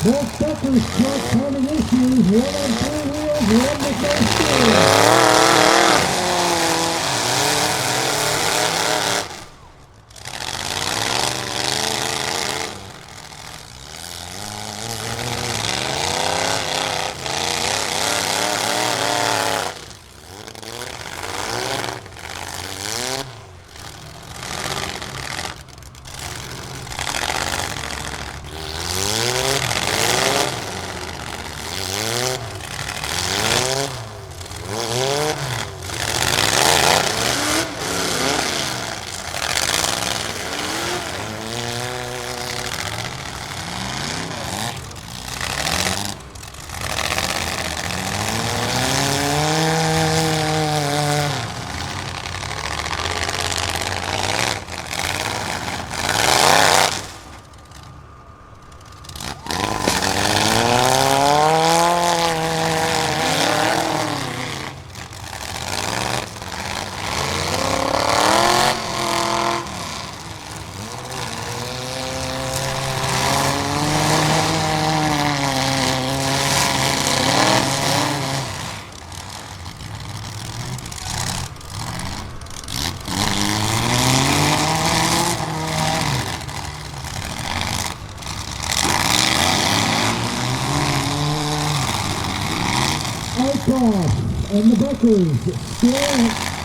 Both Tucker's truck having issues, one on four wheels, one with no steering. takeoff, and the Buckers still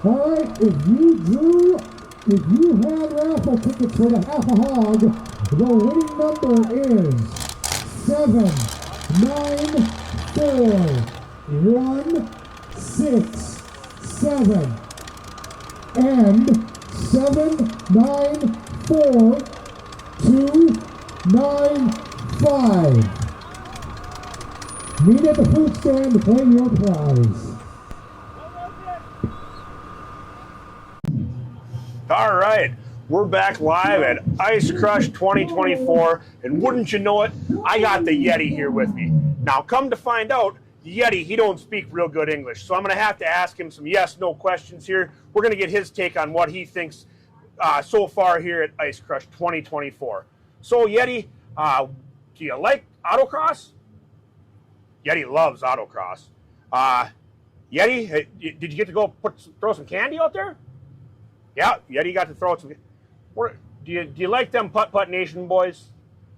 All right, if you had raffle tickets for the half a hog, the winning number is 7, 9, 4, 1, 6, 7, and 7, 9, 4, 2, 9, 5. Meet at the food stand to claim your prize. All right, we're back live at Ice Crush 2024, and wouldn't you know it, I got the Yeti here with me. Now, come to find out, Yeti, he don't speak real good English, so I'm going to have to ask him some yes/no questions here. We're going to get his take on what he thinks so far here at Ice Crush 2024. So, Yeti, do you like autocross? Yeti loves autocross. Yeti, did you get to go throw some candy out there? Yeah, Yeti got to throw some. Do you like them Putt-Putt Nation boys?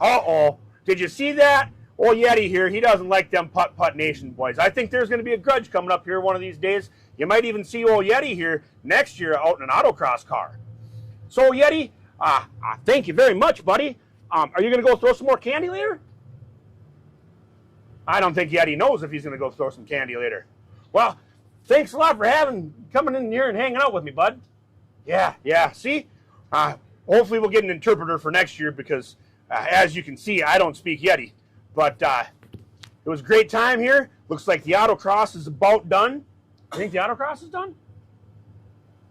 Uh-oh. Did you see that? Old Yeti here, he doesn't like them Putt-Putt Nation boys. I think there's going to be a grudge coming up here one of these days. You might even see old Yeti here next year out in an autocross car. So, Yeti, thank you very much, buddy. Are you going to go throw some more candy later? I don't think Yeti knows if he's going to go throw some candy later. Well, thanks a lot for coming in here and hanging out with me, bud. Yeah, see? Hopefully we'll get an interpreter for next year because, as you can see, I don't speak Yeti. But it was a great time here. Looks like the autocross is about done. I think the autocross is done?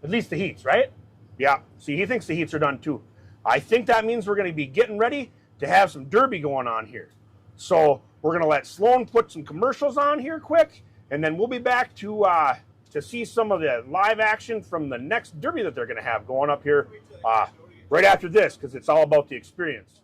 At least the heats, right? Yeah, see, he thinks the heats are done too. I think that means we're going to be getting ready to have some derby going on here. So we're going to let Sloan put some commercials on here quick, and then we'll be back to see some of the live action from the next derby that they're going to have going up here right after this, because it's all about the experience.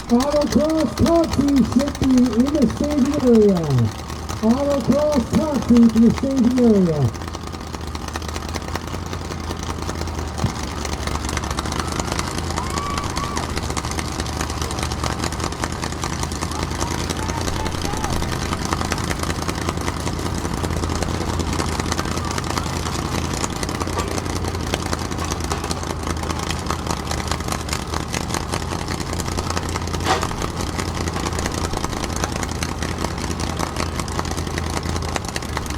Autocross Consolation should be in the staging area. Autocross Consolation in the staging area.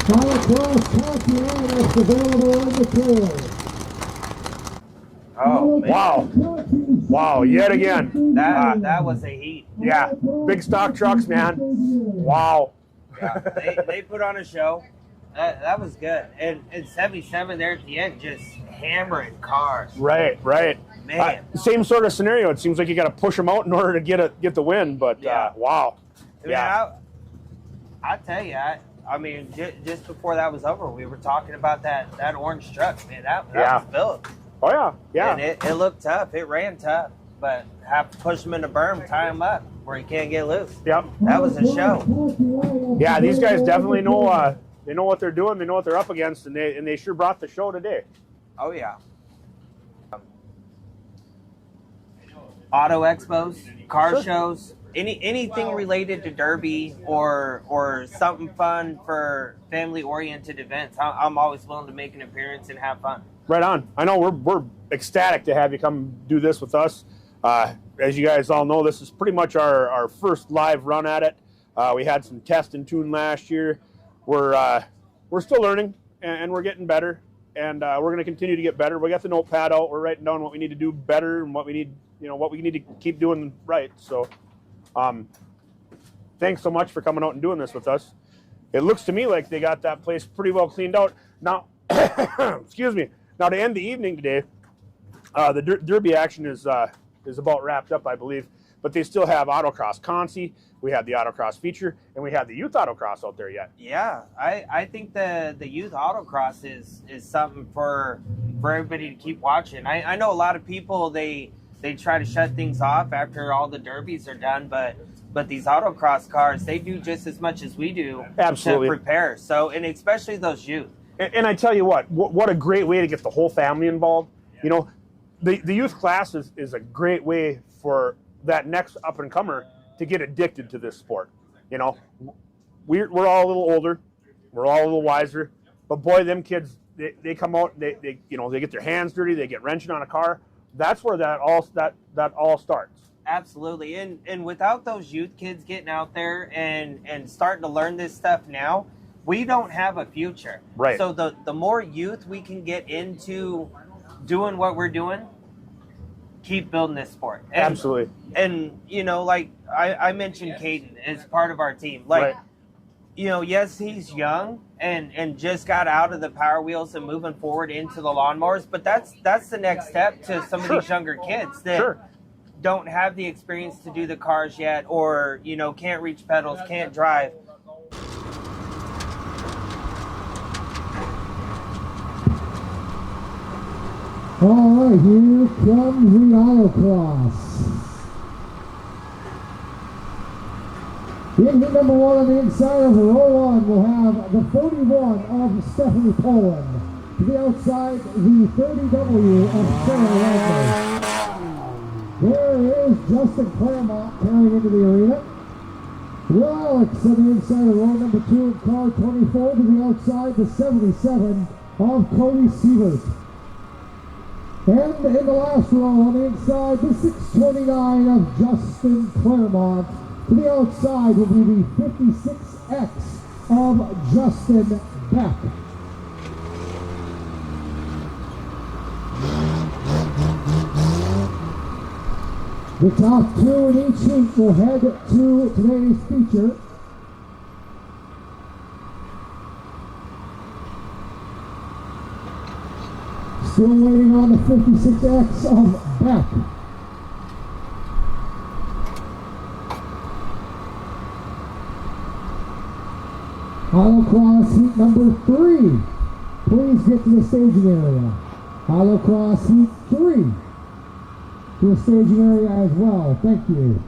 Autocross Consolation available in the tour. Oh, man. Wow. Wow, yet again. That was a heat. Yeah, big stock trucks, man. Wow. Yeah, they put on a show. That was good. And 77 there at the end, just hammering cars. Right. Man. Same sort of scenario. It seems like you got to push them out in order to get the win, but Yeah. wow. I mean, I tell you, I mean, just before that was over, we were talking about that orange truck. Man, that was built. Oh, yeah. And it looked tough. It ran tough. But have to push him in the berm, tie him up where he can't get loose. Yep. That was a show. Yeah, these guys definitely know they know what they're doing. They know what they're up against, and they sure brought the show today. Oh, yeah. Auto expos, car shows, anything related to Derby or something fun for family-oriented events. I'm always willing to make an appearance and have fun. Right on. I know we're ecstatic to have you come do this with us. As you guys all know, this is pretty much our first live run at it. We had some test and tune last year. We're still learning and we're getting better, and we're going to continue to get better. We got the notepad out. We're writing down what we need to do better and what we need to keep doing right. So, thanks so much for coming out and doing this with us. It looks to me like they got that place pretty well cleaned out now. Excuse me. Now, to end the evening today, the Derby action is about wrapped up, I believe. But they still have Autocross Consi, we have the Autocross Feature, and we have the Youth Autocross out there yet. Yeah, I think the Youth Autocross is something for everybody to keep watching. I know a lot of people, they try to shut things off after all the derbies are done, but these autocross cars, they do just as much as we do. Absolutely. To prepare. So, and especially those youth. And I tell you what a great way to get the whole family involved. You know, the youth class is a great way for that next up-and-comer to get addicted to this sport. You know, we're all a little older, we're all a little wiser, but boy, them kids, they come out, they get their hands dirty, they get wrenching on a car. That's where that all starts. Absolutely, and without those youth kids getting out there and starting to learn this stuff now, we don't have a future. Right. So the more youth we can get into doing what we're doing, keep building this sport. And, Absolutely. And, like I mentioned Caden as part of our team. Like, right. Yes, he's young and just got out of the Power Wheels and moving forward into the lawnmowers, but that's the next step to some of these younger kids that don't have the experience to do the cars yet, or, can't reach pedals, can't drive. All right, here comes the Autocross. In heat number one on the inside of row one, we'll have the 41 of Stephanie Poland. To the outside, the 30W of Sarah Wagner. There is Justin Claremont carrying into the arena. Will Alex on the inside of row number two in car 24. To the outside, the 77 of Cody Sievert. And in the last row on the inside, the 629 of Justin Claremont. To the outside will be the 56X of Justin Beck. The top two in each heat will head to today's feature. Still waiting on the 56X of Beck. Autocross Heat number 3. Please get to the staging area. Autocross Heat 3. To the staging area as well. Thank you.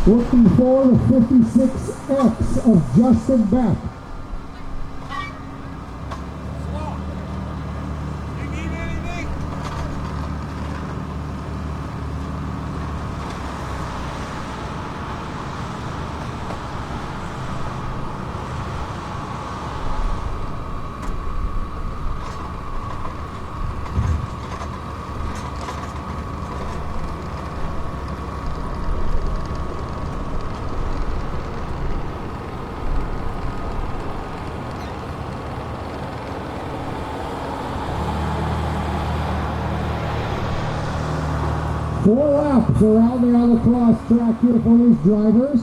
Looking for the 56X of Justin Beck. 4 laps around the autocross track here for these drivers.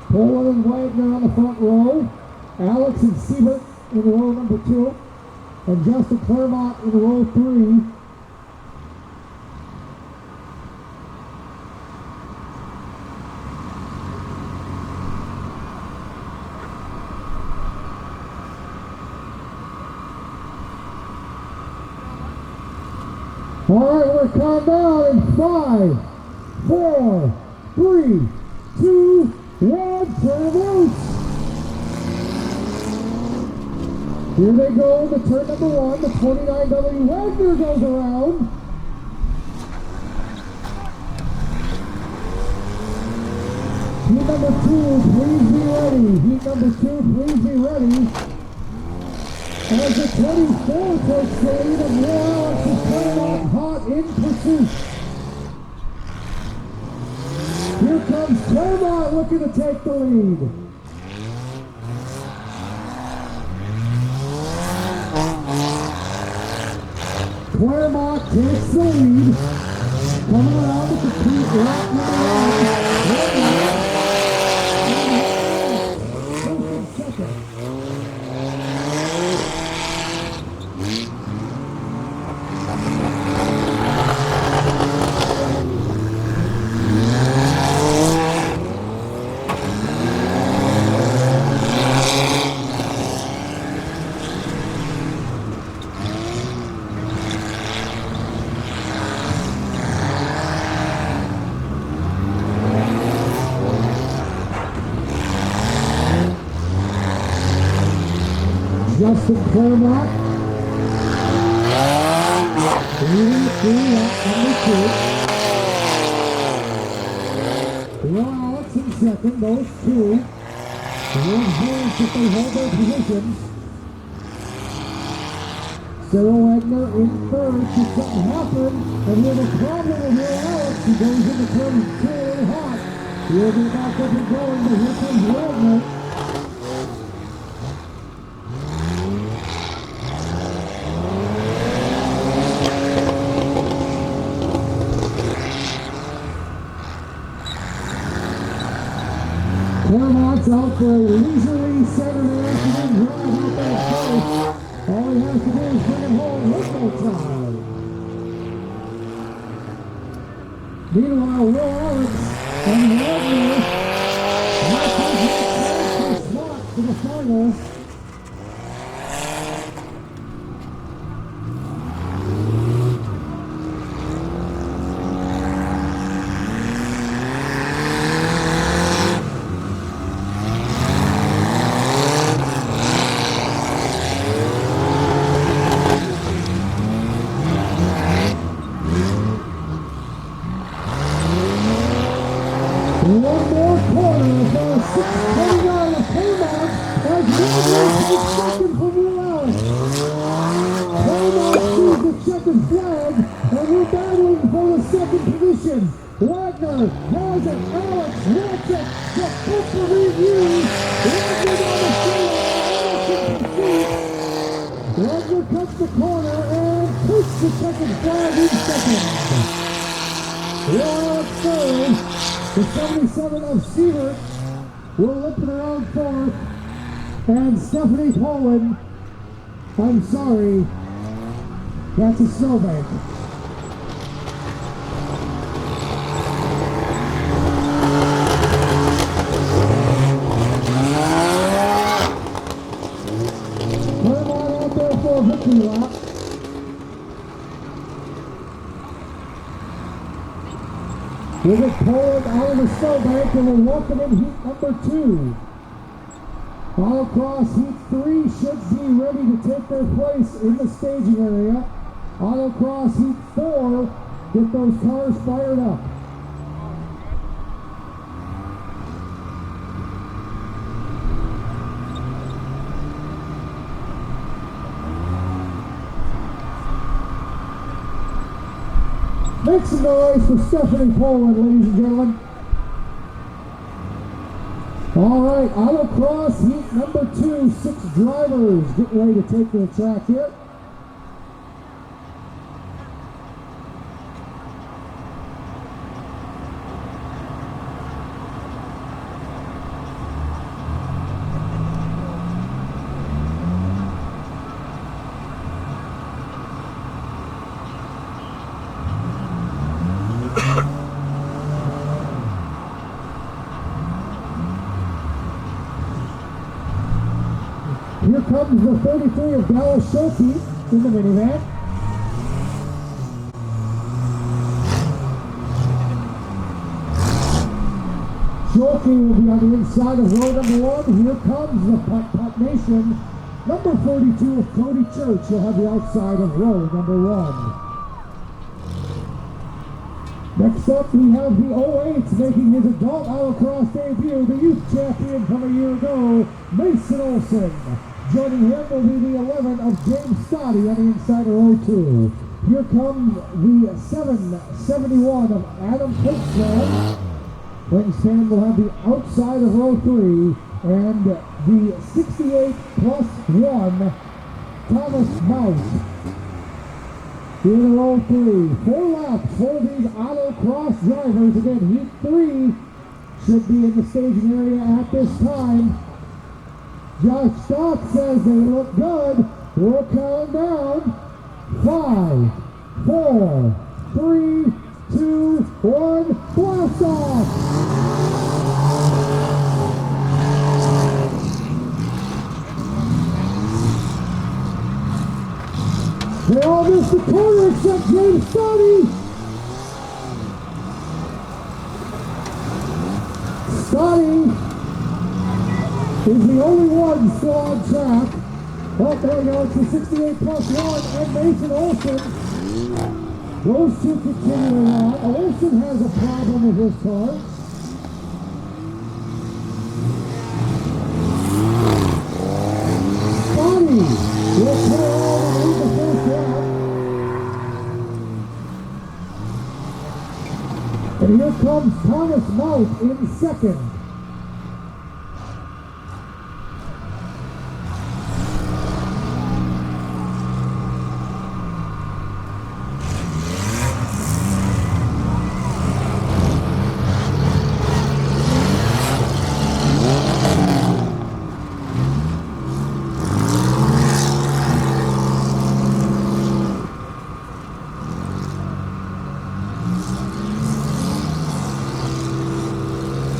Poland and Wagner on the front row. Alex and Siebert in row number 2. And Justin Claremont in row 3. All right, we're counting down in 5, 4, 3, 2, 1, turn of loose. Here they go, the turn number 1, the 29W Wagner goes around. Heat number 2, please be ready. Heat number 2, please be ready. As the 24 takes the lead and Alex is coming off hot in pursuit. Here comes Claremont looking to take the lead. Claremont takes the lead. Coming around to complete lap number 1. Justin Claremont leading through lap number 2. Will Alex in second, those two. One hands if they hold their positions. Sarah Wagner in third. Should something happen, and we have a problem with Will Alex. He goes into turn 2 and hot. He'll be back up and going, but here comes Wagner. Claremont's out for a leisurely Saturday afternoon drive out that coast. All he has to do is bring it home one more time. Meanwhile, Will Alex and Wagner have to slot for the final. One more corner for a 629 of Claremont as Wagner takes second from Will Alex. Claremont sees the checkered flag and we're battling for the second position. Wagner has it, Alex wants it, the pumper reviews. Wagner down the field, Alex in pursuit. Wagner cuts the corner and puts the checkered flag in second. Will Alex third. The 77 of Siebert will lift it around fourth. And Stephanie Poland, I'm sorry, that's a snowbank. Claremont out there for a victory lap. With it Poland out of the snowbank and we're welcome in heat number 2. Autocross Heat 3 should be ready to take their place in the staging area. Autocross Heat 4, get those cars fired up. Make some noise for Stephanie Poland, ladies and gentlemen. All right, Autocross Heat number 2, 6 drivers getting ready to take to the track here. comes the 33 of Dallas Schulte in the minivan. Schulte will be on the inside of row number 1. Here comes the Putt Nation. Number 42 of Cody Church will have the outside of row number 1. Next up, we have the 08 making his adult autocross debut, the youth champion from a year ago, Mason Olson. Joining him will be the 11 of James Stoddy on the inside of row 2. Here comes the 771 of Adam Pinksman. Pinksman will have the outside of row 3, and the 68 plus 1, Thomas Mouse. Here in row 3, 4 laps for these autocross drivers. Again, heat 3 should be in the staging area at this time. Josh Stott says they look good. We'll count down. 5, 4, 3, 2, 1, blast off! They all missed the corner except James Stoddy. Stoddy is the only one still on track. Oh, there we go, it's the 68 plus 1 and Mason Olson. Those two continuing on. Olson has a problem with his car. Stoddy will play all the way the first lap. And here comes Thomas Mout in second.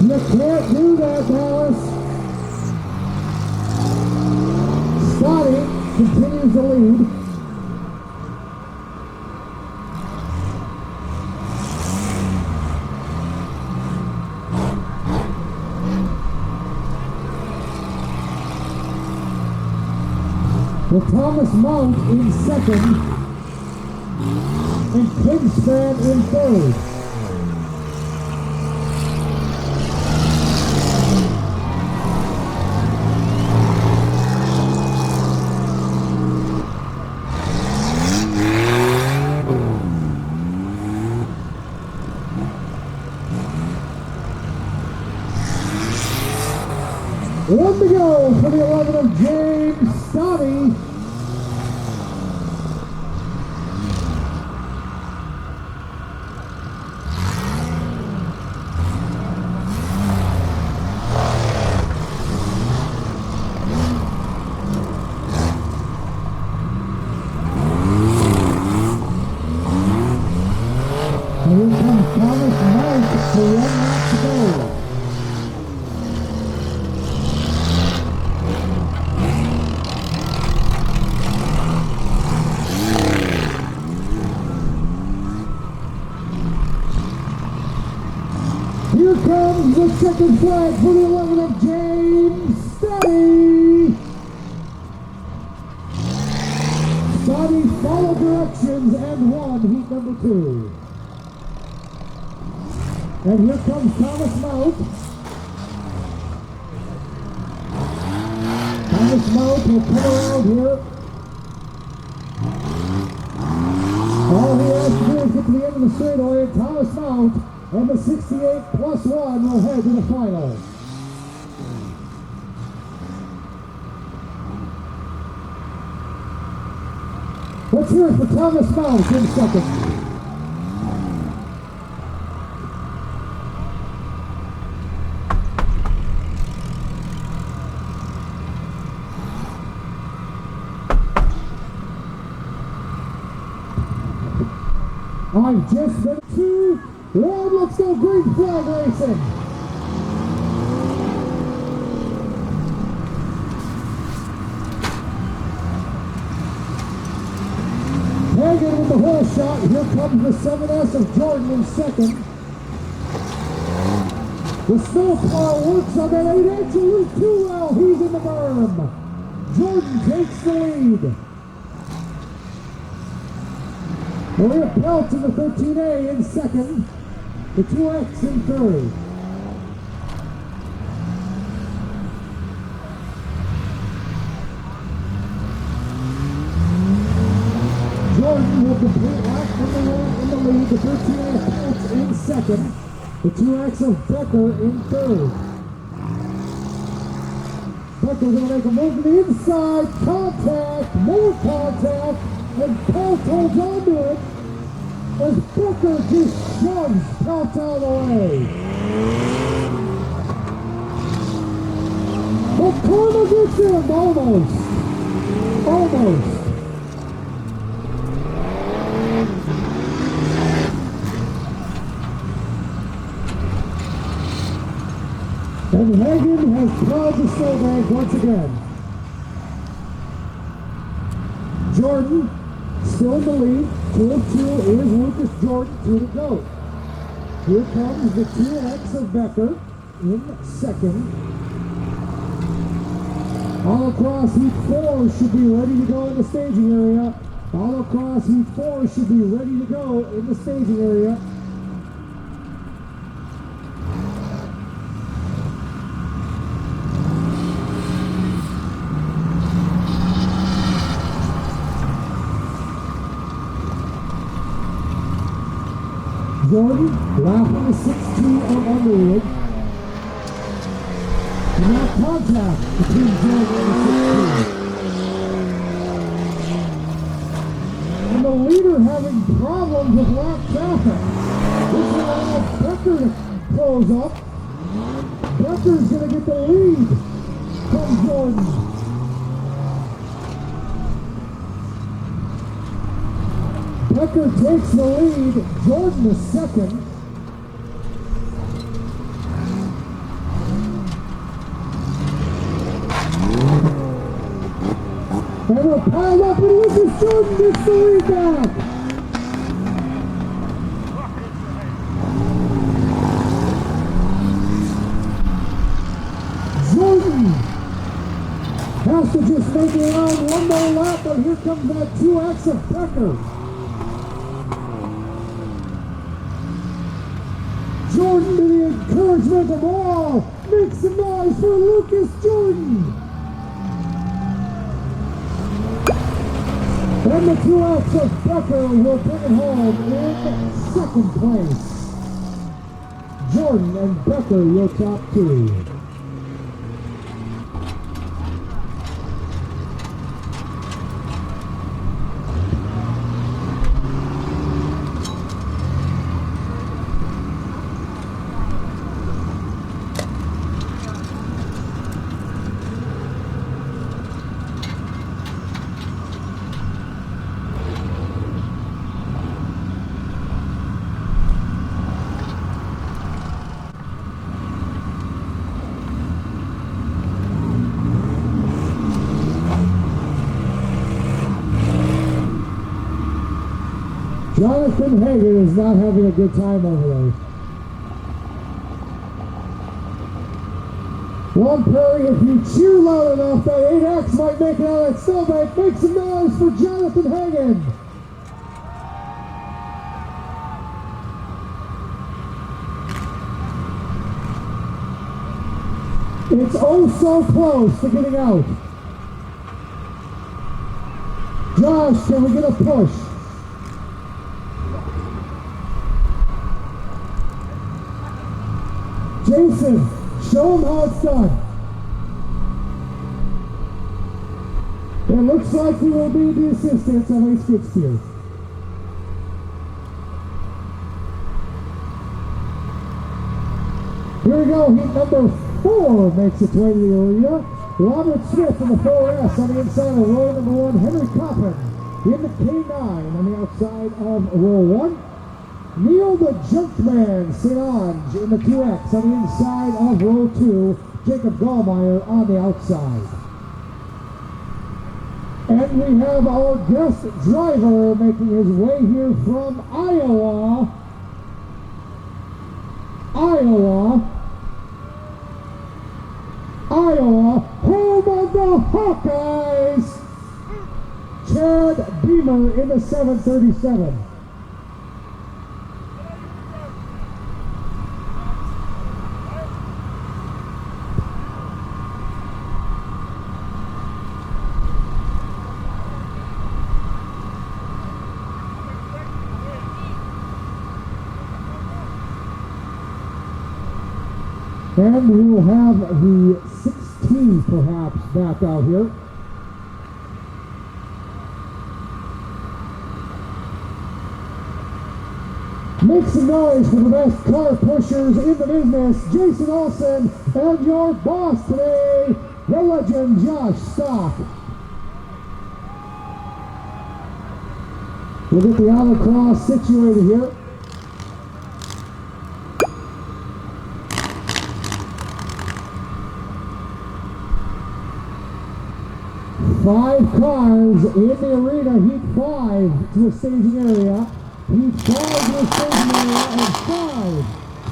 You can't do that, Dallas. Stoddy continues to lead. With Thomas Mount in second and Kingspan in third. One to go for the 11 of James Stoddy. Here comes Thomas Knight for 1 lap to go. Here comes the second flag for the 11 of James Stoddy. Stoddy followed directions and won heat number 2. And here comes Thomas Mout. Thomas Mout will come around here. All he has to do is get to the end of the straightaway, and Thomas Mout and the 68 plus 1 will head to the final. Let's hear it for Thomas Mout in second. I've just been 2, 1, let's go green flag racing. shot. Here comes the 7S of Jordan in second. The snowplow works on that 8-inch a little too well. He's in the berm. Jordan takes the lead. Maria Peltz in the 13A in second. The 2X in third. Jordan will complete lap number 1 in the lead. The 13A Peltz in second. The 2X of Becker in third. Becker's going to make a move to the inside. Contact, more contact, and Peltz holds on to it as Becker just shoves Peltz out of the way. But Karma gets him, almost. Almost. And Hagen has plowed the snowbank once again. Jordan still in the lead. 2 of 2 is Lucas Jordan, 2 to go. Here comes the 2X of Becker in second. Autocross Heat 4 should be ready to go in the staging area. Autocross Heat 4 should be ready to go in the staging area. Jordan, lapping the 16 of Underwood. And now contact between Jordan and the 16. And the leader having problems with lap traffic. This allows Becker to close up. Becker's going to get the lead from Jordan. Becker takes the lead. Jordan is second. And we're piled up, and Lucas Jordan gets the lead back. Jordan has to just make it around one more lap, but here comes that 2X of Becker. Jordan to the encouragement of all. Make some noise for Lucas Jordan. And the 2X of Becker will bring it home in second place. Jordan and Becker, your top 2. Jonathan Hagen is not having a good time over there. Long Prairie, if you cheer loud enough, that 8X might make it out of that snowbank. Make some noise for Jonathan Hagen. It's oh so close to getting out. Josh, can we get a push? Jason, show them how it's done. It looks like we will need the assistance of Ace Fitzgerald. Here we go, heat number 4 makes its way to the arena. Robert Smith in the 4S on the inside of row number 1. Henry Coppin in the K9 on the outside of row 1. Neil the Junkman St. Ange in the 2X on the inside of row 2. Jacob Gallmeyer on the outside. And we have our guest driver making his way here from Iowa, home of the Hawkeyes, Chad Beamer in the 737. And we will have the 16 perhaps back out here. Make some noise for the best car pushers in the business, Jason Olsen, and your boss today, the legend Josh Stock. We'll get the Autocross situated here. Five cars in the arena, Heat 5 to a staging area. Heat 5 to a staging area, and 5,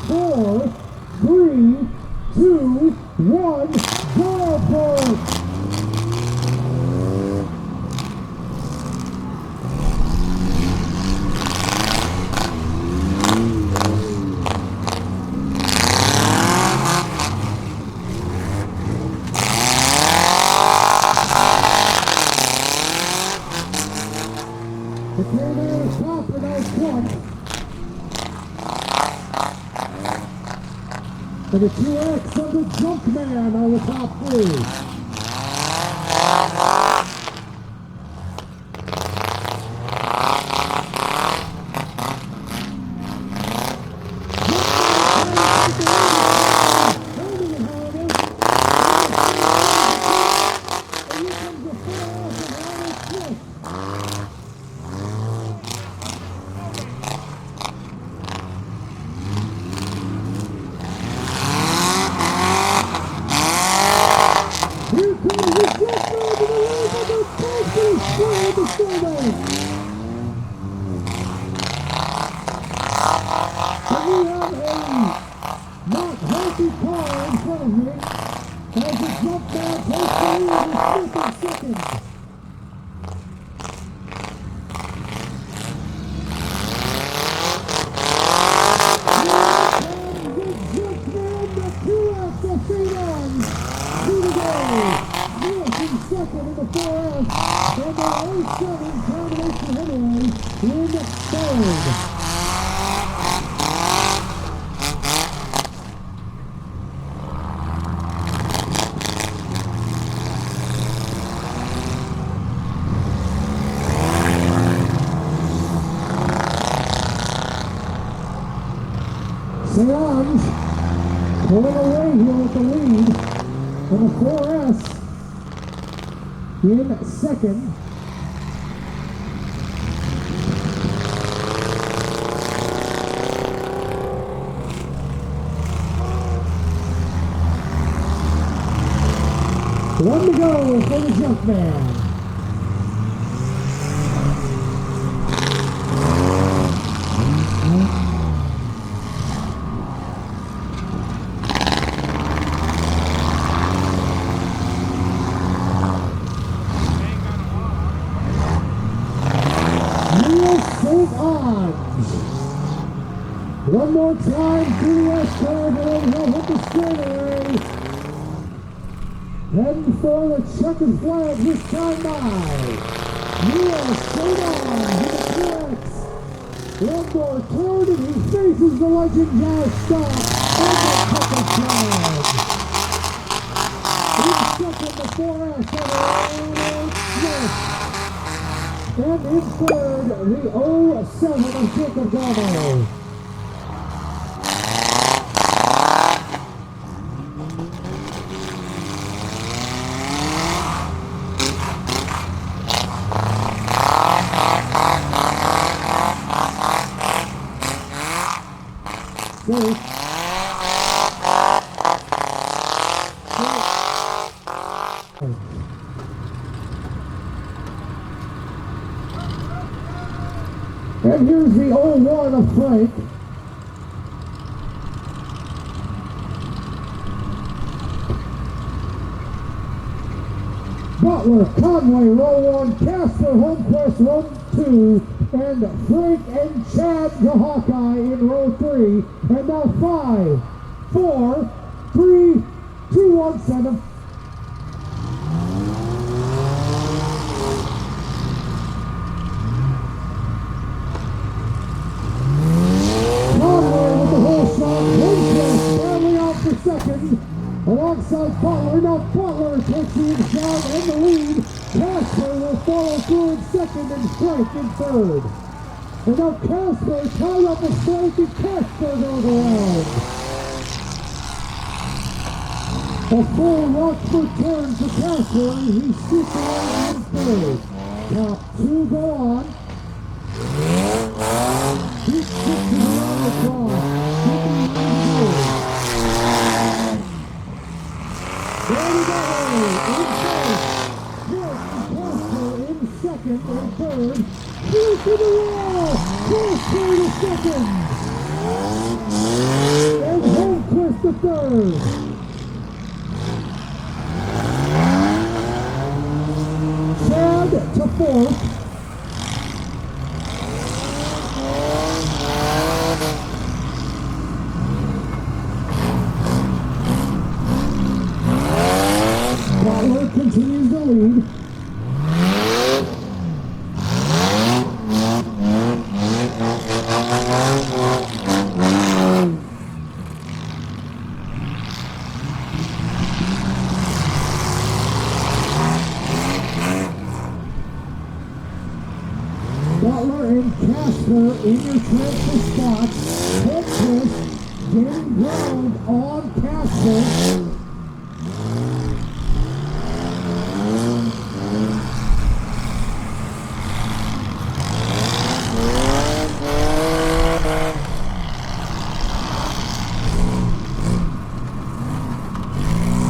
4, 3, 2, 1, go for it! The camera is top and out front. And the 2X of the Junkman are the top three. Sean's pulling away here with the lead, and the 4S in second. One to go for the Junkman. One more time to the west side, and he'll hit the straightaway. Heading for the checkered flag this time by. Neil straight on to the 2X. One more turn, and he faces the legend Josh Stock on the checkered flag. In second, the 4S on Smith. And in third, the 07 of Jacob Gamo. front of Frank. Butler, Conway, row 1, Casper, Holmquist, row 2, and Frank and Chad, the Hawkeye, in row 3. And now 5, 4, 3, 2, 1, 7. Conway with the whole shot, Holmquist barely out for second. Alongside Butler, now Butler takes the inside and the lead. Casper will follow through in second and Frank in third. And now Casper tied up with Frank and Casper goes around. A full Rockford turn for Casper. He's sneaks around in third. Top 2 go on. He sticks around the cross. Danny Butler in first, Nick Casper in second and third, through to the wall, Casper to second, and Holmquist to third. Chad to fourth. Butler continues to lead. Butler and Casper in your transfer spots. Holmquist gaining ground on Casper.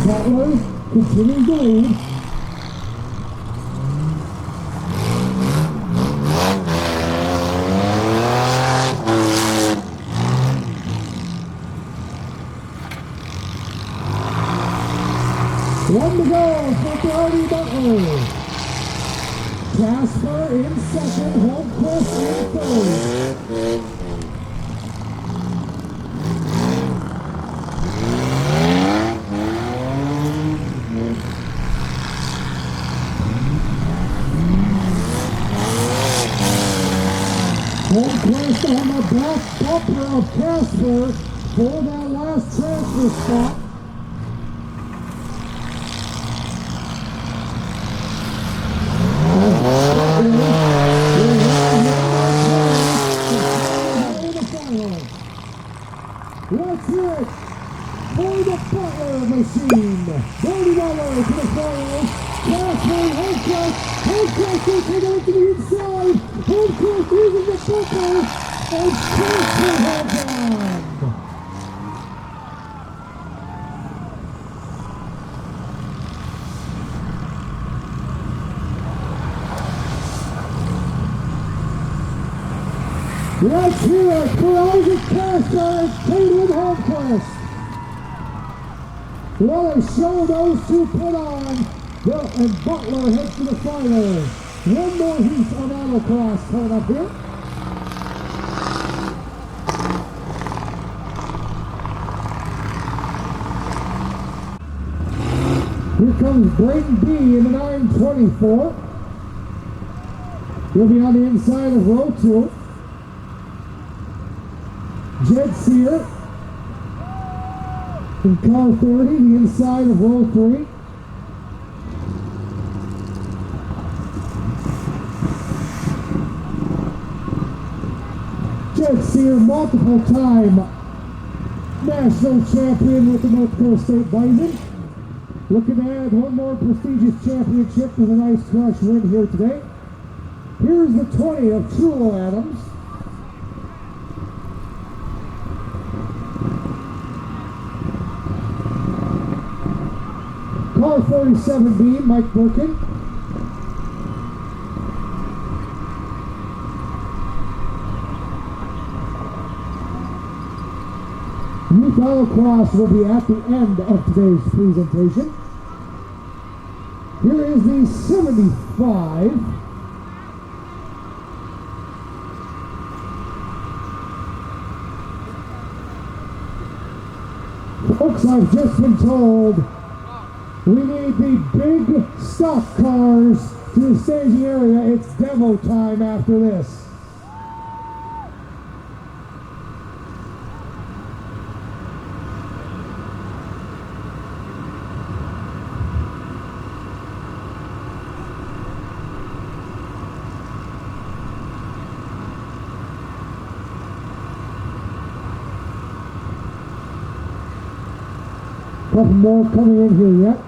Butler continues to lead. One to go for Danny Butler. Casper in second, Holmquist in third. Holmquist on the back bumper of Casper for that last transfer spot. Let's hear it for the Butler machine. Danny Butler to the finals. Casper, Holmquist is going to the inside. Holmquist using the bumper, and Casper holds on. Let's hear it for Isaac Casper and Caitlin Holmquist. What a show those two put on. And Butler heads to the final. One more heat on Autocross coming up here. Here comes Brayden B in the 924. He'll be on the inside of row 2. Jed Sear in car 30, the inside of row 3. Jed Sear, multiple time national champion with the North Dakota State Bison. Looking to add one more prestigious championship with an Ice Crush win here today. Here's the 20 of Trulo Adams. Car 47B, Mike Birkin. Youth Autocross will be at the end of today's presentation. Here is the 75. Folks, I've just been told we need the big stock cars to the staging area. It's demo time after this. Couple more coming in here yet.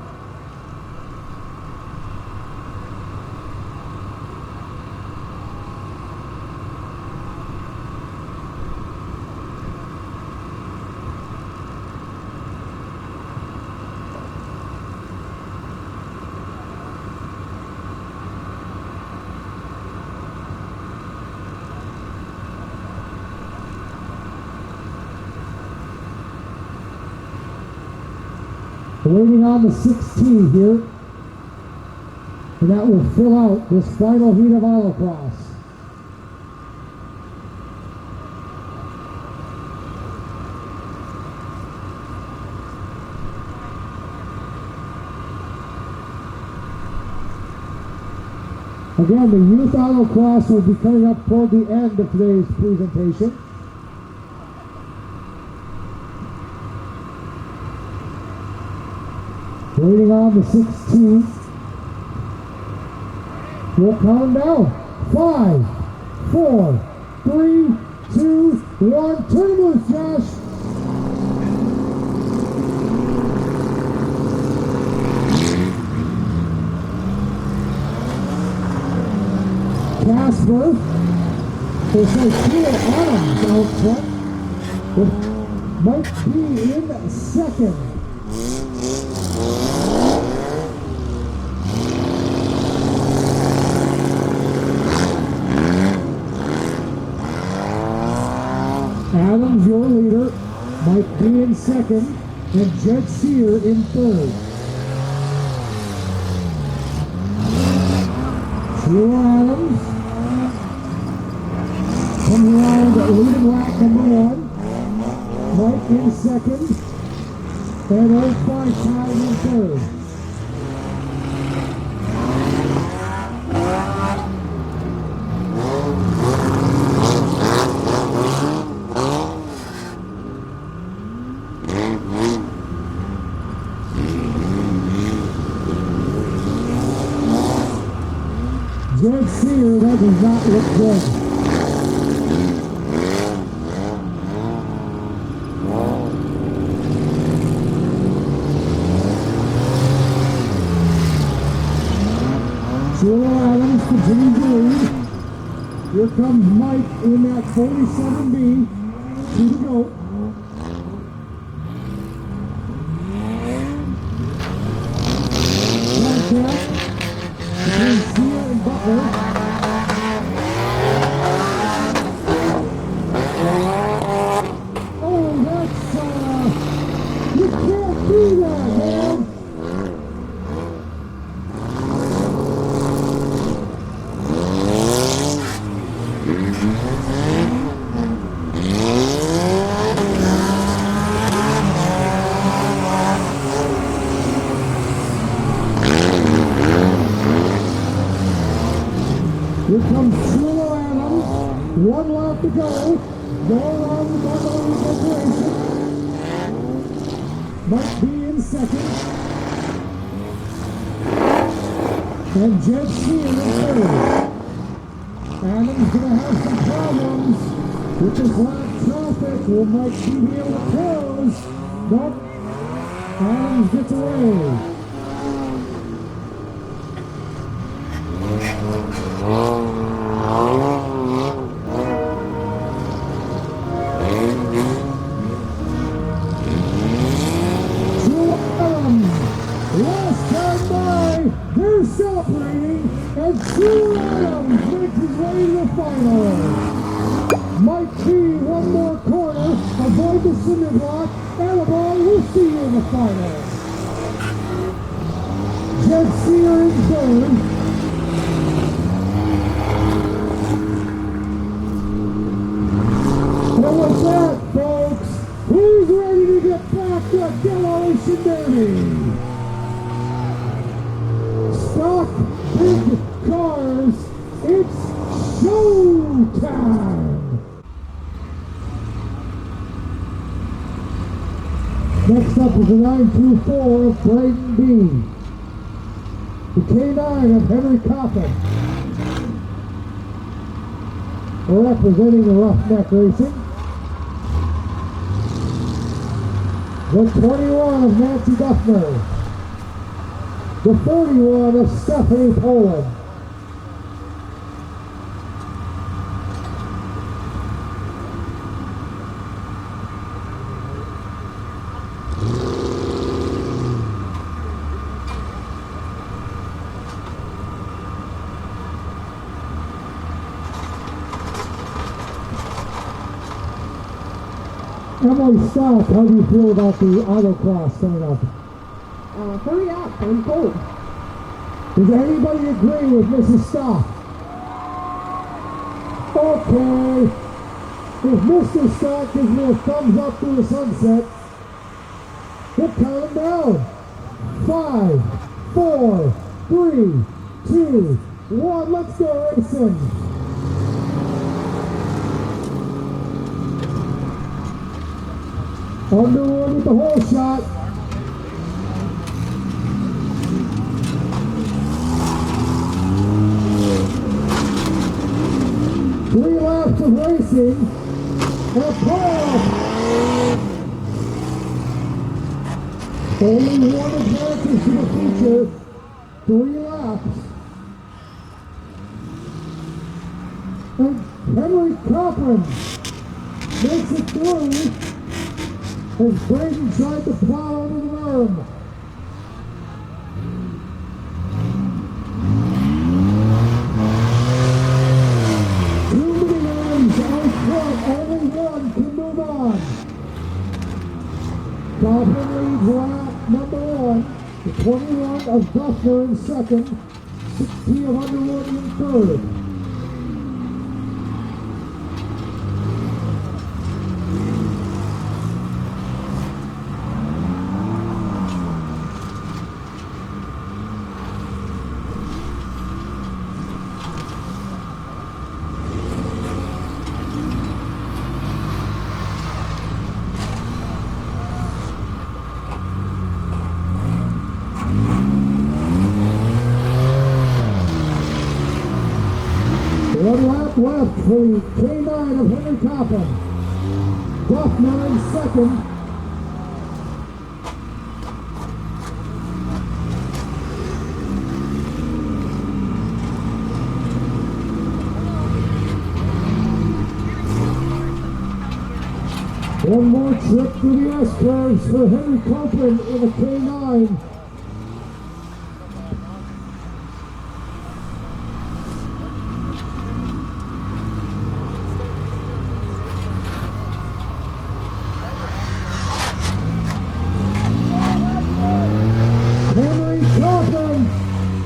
Waiting on the 16 here, and that will fill out this final heat of Autocross. Again, the Youth Autocross will be coming up toward the end of today's presentation. Waiting on the 16th. We'll count down. 5, 4, 3, 2, 1. Turn loose, Josh. Casper. There's like 2 Adams out front. It might be in second. Adams, your leader, might be in second, and Jed Sear in third. Sear Adams comes around leading lap number 1, Mike in second, and Old Five tied in third. Jed Sear, that does not look good. Sear Adams continues to lead. Here comes Mike in that 47B. 2 to go. Contact between Sear and Butler. Oh, that's, you can't do that, man. Here comes Sula Adams, 1 lap to go. Go around the bundle of decoration. Might be in second. And Jed Sear in third. Adams gonna have some problems with this lap traffic. Will Mike be able to close? Nope. Adams gets away. Last time by, they're celebrating, and Sear Adams makes his way to the final. Might be one more corner, avoid the cinder block, the final. Jed Sear in third. And with that, folks, who's ready to get back to Demolition Derby? Stock big cars, it's showtime! Next up is the 924 of Braden B. The K9 of Henry Coffin. Representing the Roughneck Racing. The 21 of Nancy Duffner. The 41 of Stephanie Poland. Emily Stock, how do you feel about the autocross coming up? Hurry up, I'm cold. Does anybody agree with Mrs. Stock? Okay. If Mr. Stock gives me a thumbs up to the sunset, we'll count them down. 5, 4, 3, 2, 1, let's go racing. Underwood with the hole shot. Three laps of racing and a playoff. Only one advances to the feature. 3 laps. And Henry Cochran makes it through. As Braden tried to plow under the berm. Too many arms out front, only one can move on. Cochran leads lap number 1, the 21 of Duffner in second, 16 of Underwood in third. One lap left for the K9 of Henry Coffin. Duffner in second. One more trip through the S-curves for Henry Copeland in the K9.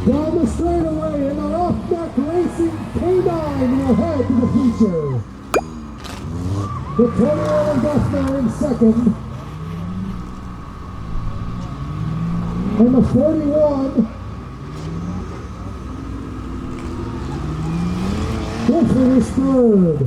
Down the straightaway in the Roughneck Racing K9 will head to the feature. The 21 Duffner in second. And the 41 will finish third.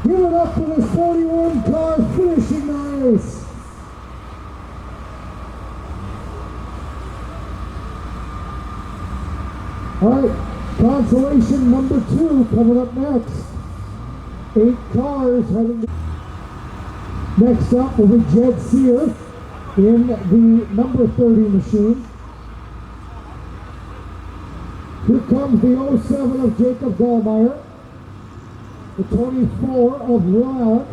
Give it up for this 41 car finishing the race. Alright, Consolation number 2 coming up next. 8 cars heading to... Next up will be Jed Sear in the number 30 machine. Here comes the 07 of Jacob Dahlmeyer, the 24 of Will Alex,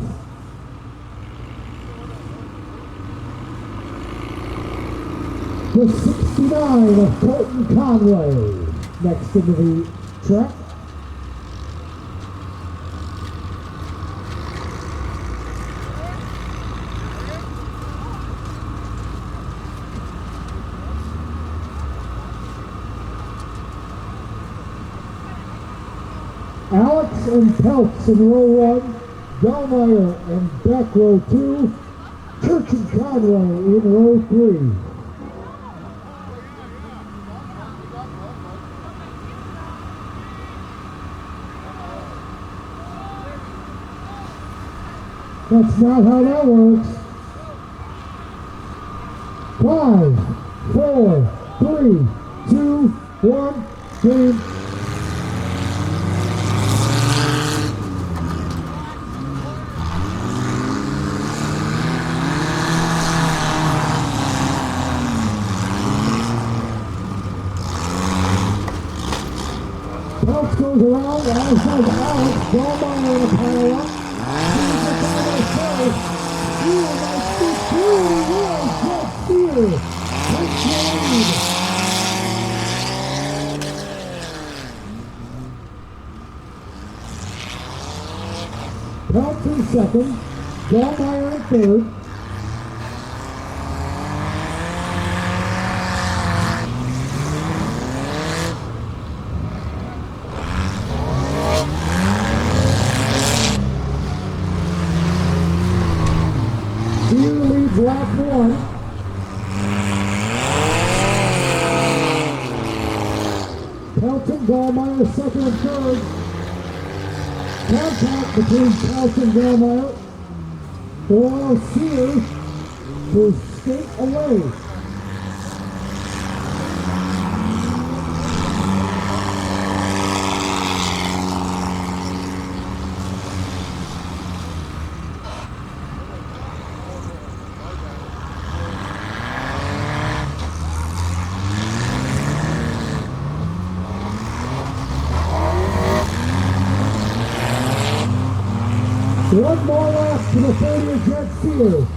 the 69 of Colton Conway next into the track. Alex and Peltz in row 1, Dahlmeyer and Beck row 2, Church and Conway in row 3. That's not how that works. 5, 4, 3, 2, 1, game. Peltz goes around, as does Alex. Dahlmeyer in a pile up. Peltz in second, Dahlmeyer in third. Lap 1. Peltz and Dahlmeyer second and third. Contact between Peltz and Dahlmeyer. Or Sears to skate away. One more lap to the 30 of Jet Sears.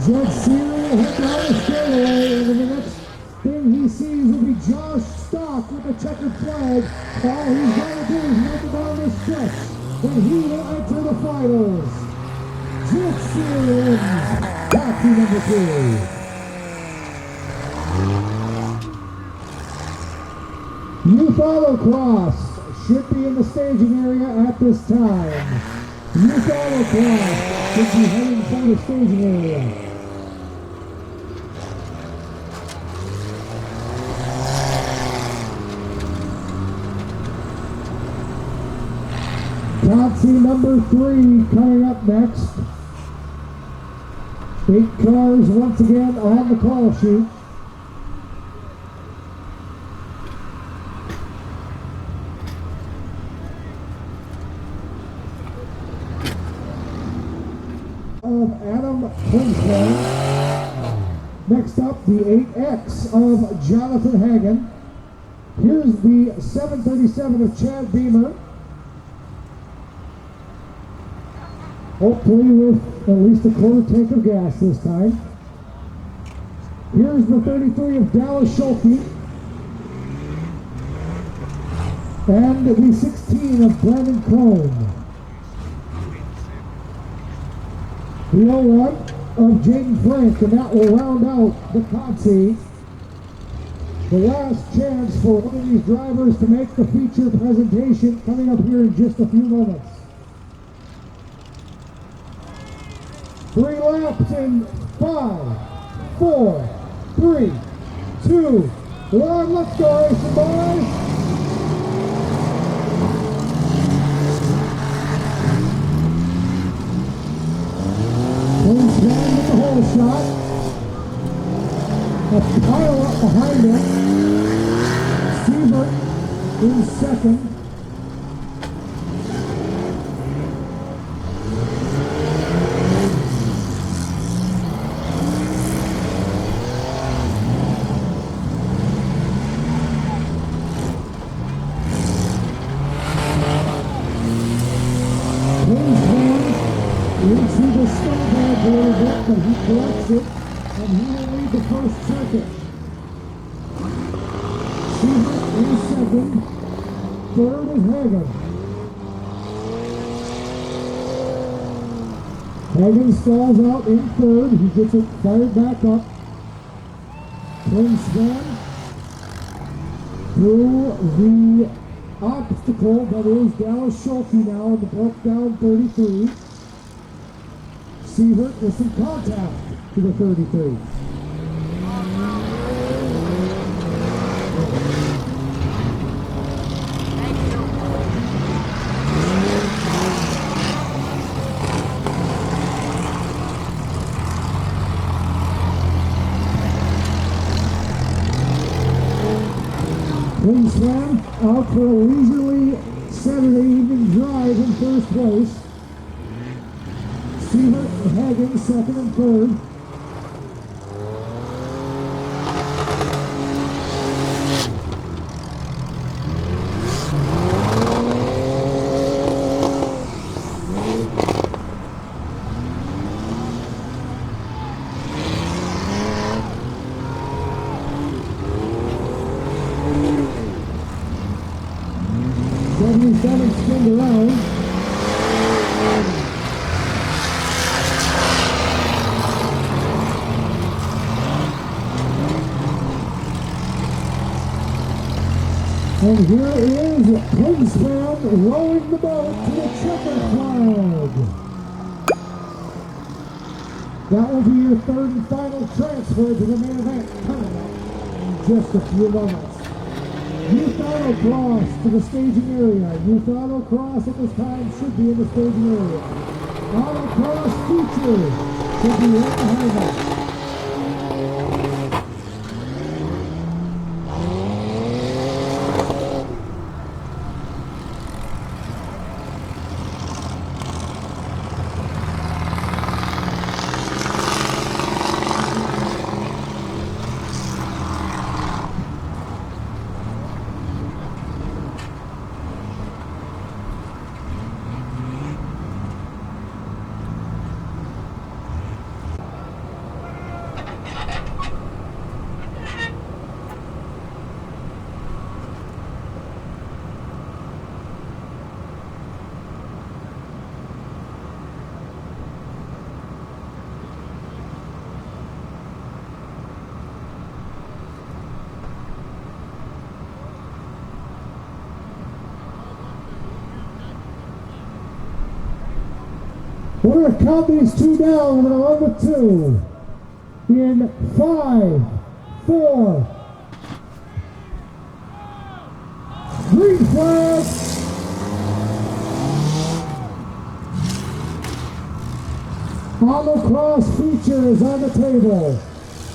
Jet Sears will head down the straightaway, and the next thing he sees will be Josh Stock with the checkered flag. All he's got to do is make it down this stretch, and he will enter the finals. Jet Sears, taxi number 2. Youth Autocross should be in the staging area at this time. Youth Autocross should be heading for the staging area. Taxi number 3 coming up next. 8 cars once again on the call sheet. Of Adam Kinsler. Next up, the 8X of Jonathan Hagan. Here's the 737 of Chad Beamer. Hopefully with at least a quarter tank of gas this time. Here's the 33 of Dallas Schulte. And the 16 of Brandon Crone. The 01 of Jaden Frank, and that will round out the Conti. The last chance for one of these drivers to make the feature presentation coming up here in just a few moments. 3 laps in 5, 4, 3, 2, 1. Let's go, racing boys! in second. Into the snowball a little bit, but he collects it, and he will lead the first circuit. Seaver in second, third is Hagen. Hagen stalls out in third, he gets it fired back up. Twin swan through the obstacle that is Dallas Schulte now in the broke down 33. Sievert with some contact to the 33. Twin Slam out for a leisurely Saturday evening drive in first place. Sievert, Hagen, second and third. Spinned around. And here is Twin Swan rowing the boat to the checker flag. That will be your third and final transfer to the main event coming up in just a few moments. Youth Autocross to the staging area. Youth Autocross at this time should be in the staging area. Autocross Feature should be right behind us. We're going to count these two down. We're going to run with two. In 5, 4, green flag. Autocross Feature is on the table.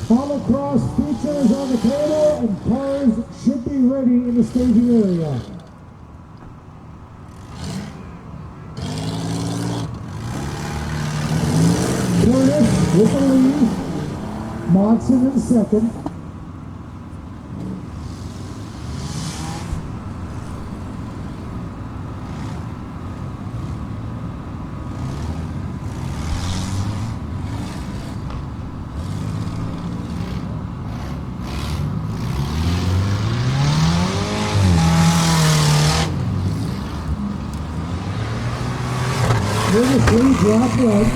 Autocross Feature is on the table, and cars should be ready in the staging area. With the lead, Monson in second. Here's the lead drop red.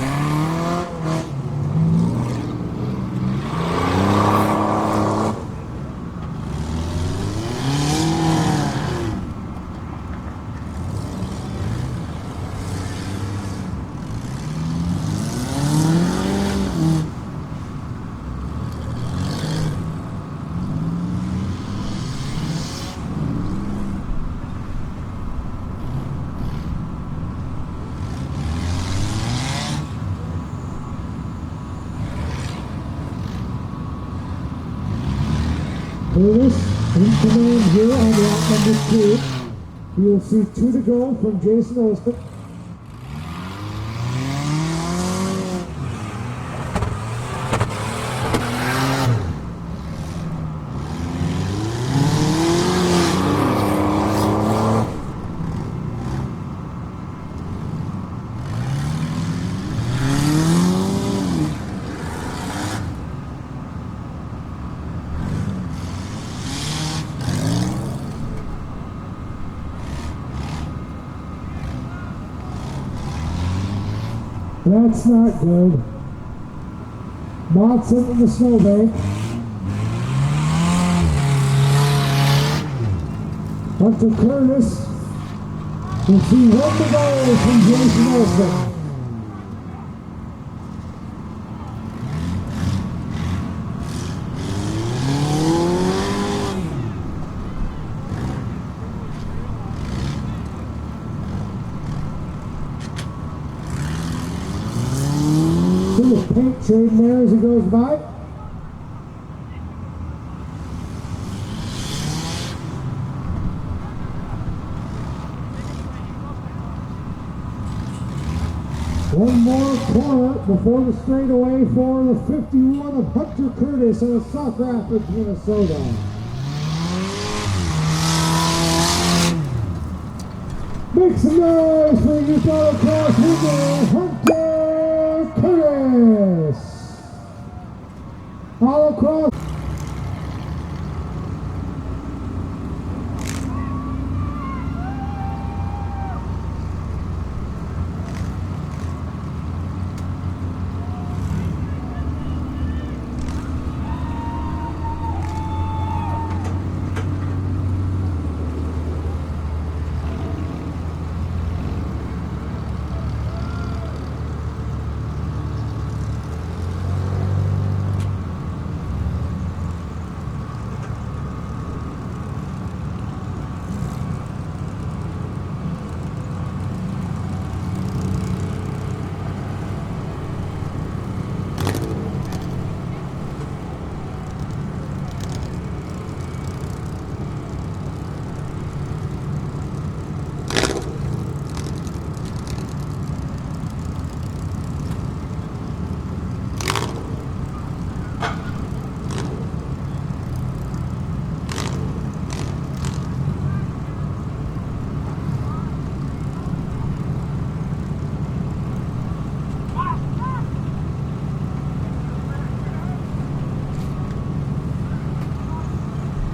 Curtis in command here on lap number 2. You'll see 2 to go from Jason Olson. That's not good. Watson in the snowbank. Hunter Curtis. We'll see 1 to go from Jason Olson. Paint train there as it goes by. One more corner before the straightaway for the 51 of Hunter Curtis out of South Rapids, Minnesota. Make some noise for the Youth Autocross winner, Hunter Curtis. Autocross.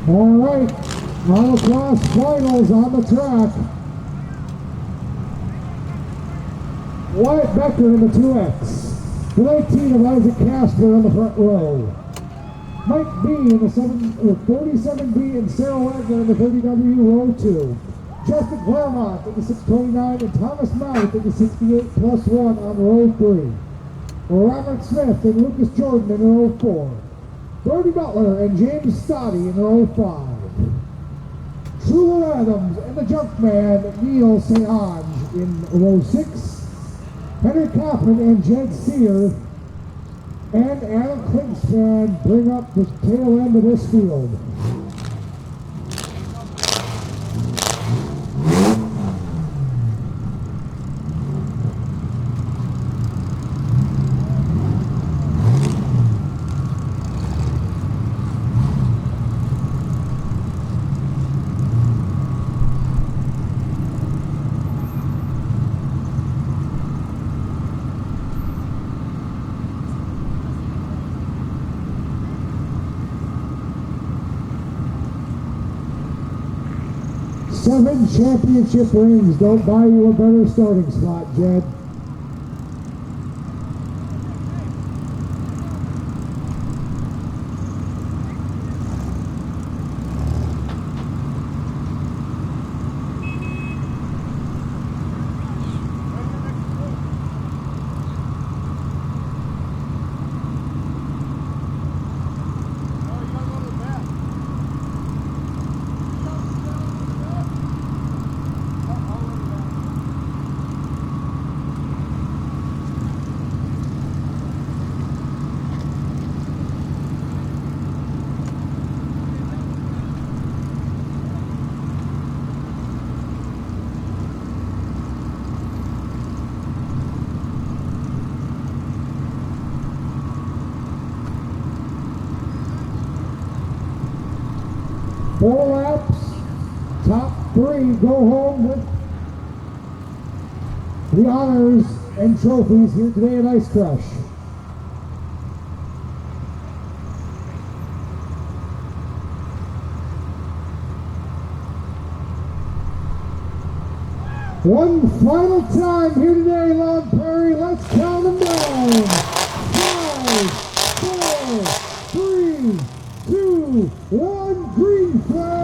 All right, Autocross finals on the track. Wyatt Becker in the 2X. The 19 of Isaac Casper on the front row. Mike B in the 47B and Sarah Wagner in the 30W row 2. Justin Claremont in the 629 and Thomas Mount in the 68+1 on row 3. Robert Smith and Lucas Jordan in row 4. Brody Butler and James Stoddy in row 5. Truler Adams and the Junkman Neil St. Ange in row 6. Henry Kaufman and Jed Sear and Adam Klingspan bring up the tail end of this field. Seven championship rings don't buy you a better starting spot, Jed. 3 go home with the honors and trophies here today at Ice Crush. One final time here today, Long Prairie. Let's count them down. 5, 4, 3, 2, 1. Green flag.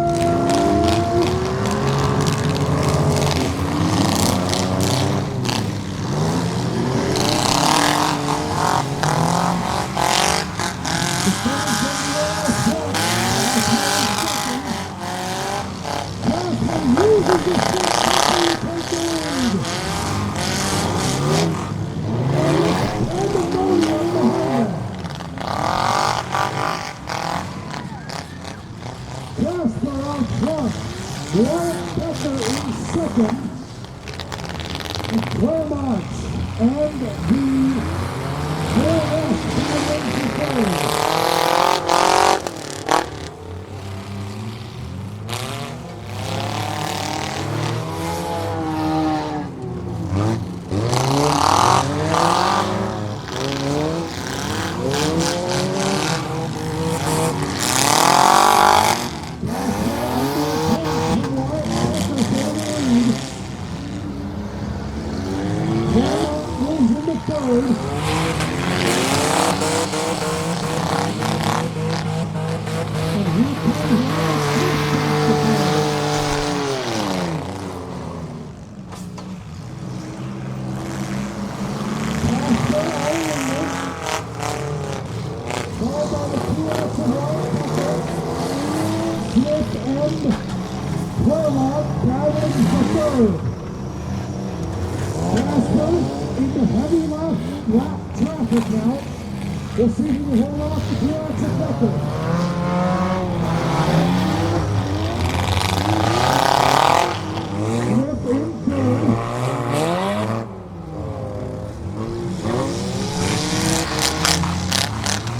We'll see if we can hold off the Pirates of Becker. Whip in third.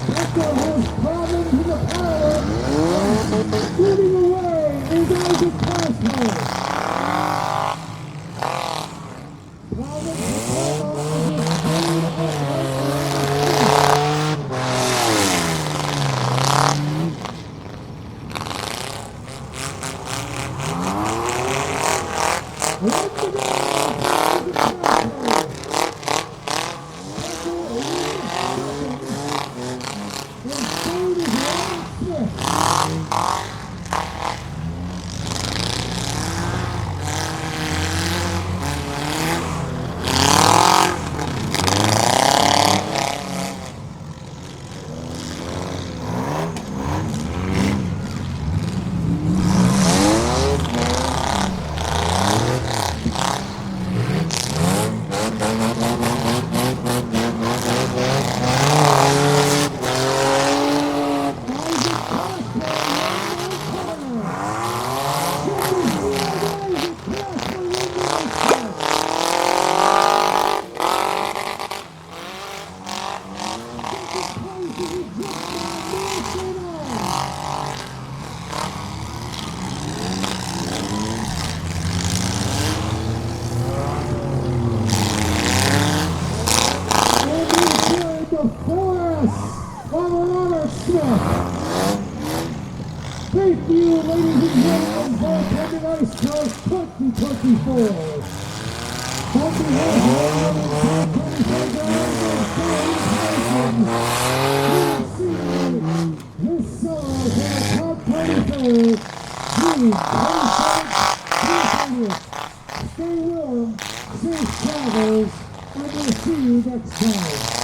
Becker has problems in the power. Moving away is Isaac Castro. Thank you, ladies and gentlemen, for attending Ice Crush 2024. On behalf of this summer for the top 24, stay warm, safe travels, and we'll see you next time.